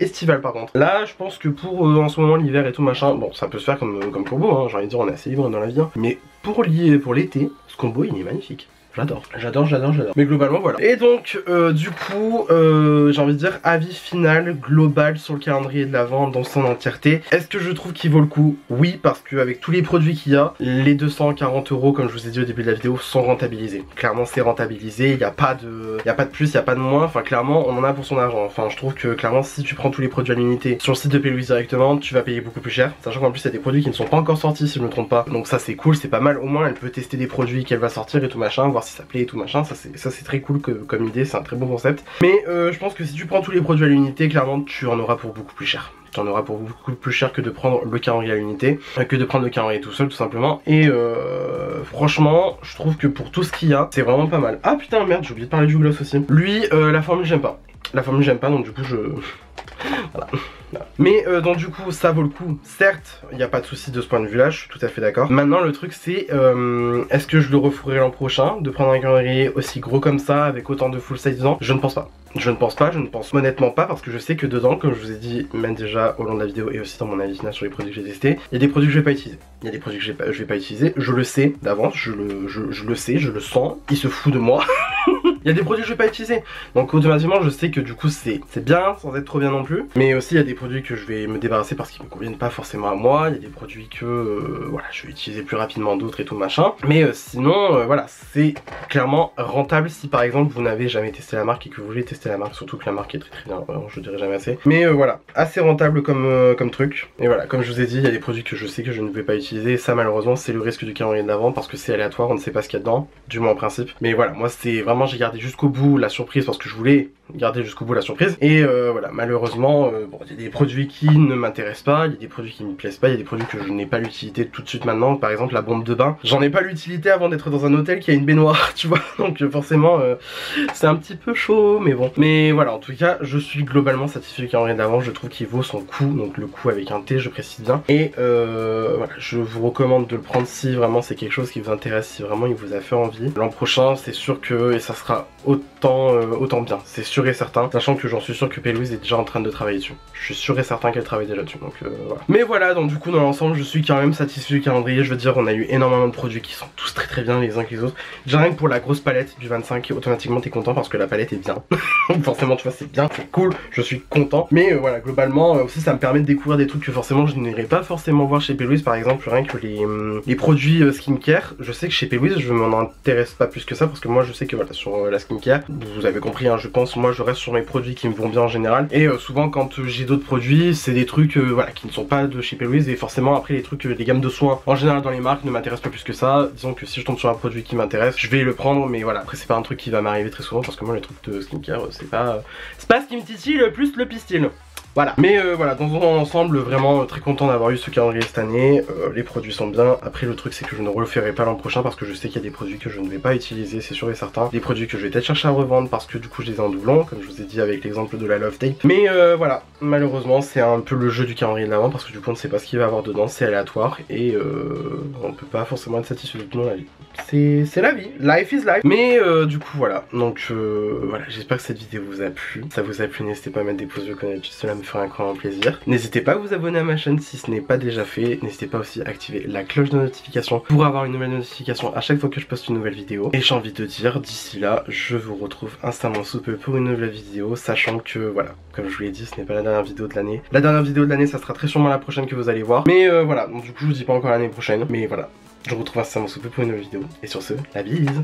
estival par contre. Là, je pense que pour en ce moment l'hiver et tout machin, bon, ça peut se faire comme combo, hein, j'ai envie de dire, on est assez libre dans la vie, hein. Mais pour l'été, ce combo il est magnifique. j'adore. Mais globalement voilà. Et donc du coup j'ai envie de dire avis final global sur le calendrier de l'Avent dans son entièreté. Est-ce que je trouve qu'il vaut le coup? Oui, parce qu'avec tous les produits qu'il y a, les 240 € comme je vous ai dit au début de la vidéo sont rentabilisés. Clairement c'est rentabilisé, il n'y a pas de plus, il n'y a pas de moins, enfin clairement on en a pour son argent. Enfin je trouve que clairement si tu prends tous les produits à l'unité sur le site de P. Louise directement, tu vas payer beaucoup plus cher, sachant qu'en plus il y a des produits qui ne sont pas encore sortis si je me trompe pas, donc ça c'est cool, c'est pas mal, au moins elle peut tester des produits qu'elle va sortir et tout machin, voir si ça plaît et tout machin, ça c'est très cool comme idée, c'est un très bon concept. Mais je pense que si tu prends tous les produits à l'unité, clairement tu en auras pour beaucoup plus cher. Tu en auras pour beaucoup plus cher que de prendre le calendrier à l'unité, que de prendre le calendrier tout seul tout simplement. Et franchement je trouve que pour tout ce qu'il y a c'est vraiment pas mal. Ah putain merde, j'ai oublié de parler du gloss aussi. Lui la formule j'aime pas. La formule j'aime pas, donc du coup je... voilà. Mais donc du coup ça vaut le coup, certes il n'y a pas de souci de ce point de vue là, je suis tout à fait d'accord. Maintenant le truc c'est est-ce que je le referai l'an prochain de prendre un calendrier aussi gros comme ça avec autant de full size dedans? Je ne pense pas. Je ne pense honnêtement pas, parce que je sais que dedans, comme je vous ai dit même déjà au long de la vidéo et aussi dans mon avis final sur les produits que j'ai testés, il y a des produits que je vais pas utiliser. Il y a des produits que je vais pas utiliser, je le sais d'avance, je le sais, je le sens, il se fout de moi. Il y a des produits que je vais pas utiliser, donc automatiquement je sais que du coup c'est bien sans être trop bien non plus. Mais aussi il y a des produits que je vais me débarrasser parce qu'ils me conviennent pas forcément à moi. Il y a des produits que voilà je vais utiliser plus rapidement d'autres et tout machin. Mais sinon voilà c'est clairement rentable si par exemple vous n'avez jamais testé la marque et que vous voulez tester la marque, surtout que la marque est très bien, je dirais jamais assez. Mais voilà, assez rentable comme truc. Et voilà, comme je vous ai dit, il y a des produits que je sais que je ne vais pas utiliser. Et ça malheureusement c'est le risque du calendrier de l'Avent parce que c'est aléatoire, on ne sait pas ce qu'il y a dedans, du moins en principe. Mais voilà, moi c'est vraiment, j'ai gardé jusqu'au bout la surprise parce que je voulais garder jusqu'au bout la surprise. Et voilà, malheureusement, bon, il y a des produits qui ne m'intéressent pas, il y a des produits qui me plaisent pas, il y a des produits que je n'ai pas l'utilité tout de suite maintenant. Par exemple la bombe de bain, j'en ai pas l'utilité avant d'être dans un hôtel qui a une baignoire, tu vois. Donc forcément c'est un petit peu chaud, mais bon. Mais voilà, en tout cas je suis globalement satisfait du calendrier d'Avent, je trouve qu'il vaut son coût, donc le coût avec un T je précise bien. Et voilà, je vous recommande de le prendre si vraiment c'est quelque chose qui vous intéresse, si vraiment il vous a fait envie. L'an prochain c'est sûr que, et ça sera autant bien, c'est sûr et certain, sachant que j'en suis sûr que P. Louise est déjà en train de travailler dessus. Je suis sûr et certain qu'elle travaille déjà dessus, donc voilà. Mais voilà, donc du coup dans l'ensemble je suis quand même satisfait du calendrier. Je veux dire, on a eu énormément de produits qui sont tous très bien les uns que les autres. Déjà rien que pour la grosse palette du 25, automatiquement t'es content parce que la palette est bien. Forcément tu vois c'est bien, c'est cool, je suis content. Mais voilà, globalement aussi ça me permet de découvrir des trucs que forcément je n'irais pas forcément voir chez P. Louise. Par exemple rien que les produits skincare, je sais que chez P. Louise je m'en intéresse pas plus que ça parce que moi je sais que voilà sur la skincare, vous avez compris hein, je pense, moi je reste sur mes produits qui me vont bien en général. Et souvent quand j'ai d'autres produits c'est des trucs voilà qui ne sont pas de chez P. Louise. Et forcément après les trucs, les gammes de soins en général dans les marques ne m'intéressent pas plus que ça. Disons que si je tombe sur un produit qui m'intéresse, je vais le prendre, mais voilà, après c'est pas un truc qui va m'arriver très souvent parce que moi les trucs de skincare c'est pas ce qui me titille le plus le pistil. Voilà, mais voilà, dans son ensemble, vraiment très content d'avoir eu ce calendrier cette année. Les produits sont bien. Après, le truc, c'est que je ne referai pas l'an prochain parce que je sais qu'il y a des produits que je ne vais pas utiliser, c'est sûr et certain. Des produits que je vais peut-être chercher à revendre parce que du coup, je les ai en doublon, comme je vous ai dit avec l'exemple de la Love Tape. Mais voilà, malheureusement, c'est un peu le jeu du calendrier de l'Avent parce que du coup, on ne sait pas ce qu'il va y avoir dedans, c'est aléatoire et on peut pas forcément être satisfait de tout dans la vie. C'est la vie, life is life. Mais du coup, voilà, donc voilà, j'espère que cette vidéo vous a plu. Si ça vous a plu, n'hésitez pas à mettre des pouces bleus comme d'habitude, cela me ferait un grand plaisir. N'hésitez pas à vous abonner à ma chaîne si ce n'est pas déjà fait. N'hésitez pas aussi à activer la cloche de notification pour avoir une nouvelle notification à chaque fois que je poste une nouvelle vidéo. Et j'ai envie de dire, d'ici là, je vous retrouve instamment sous peu pour une nouvelle vidéo, sachant que voilà, comme je vous l'ai dit, ce n'est pas la dernière vidéo de l'année. La dernière vidéo de l'année, ça sera très sûrement la prochaine que vous allez voir. Mais voilà, donc du coup je vous dis pas encore l'année prochaine, mais voilà, je vous retrouve instamment sous peu pour une nouvelle vidéo. Et sur ce, la bise.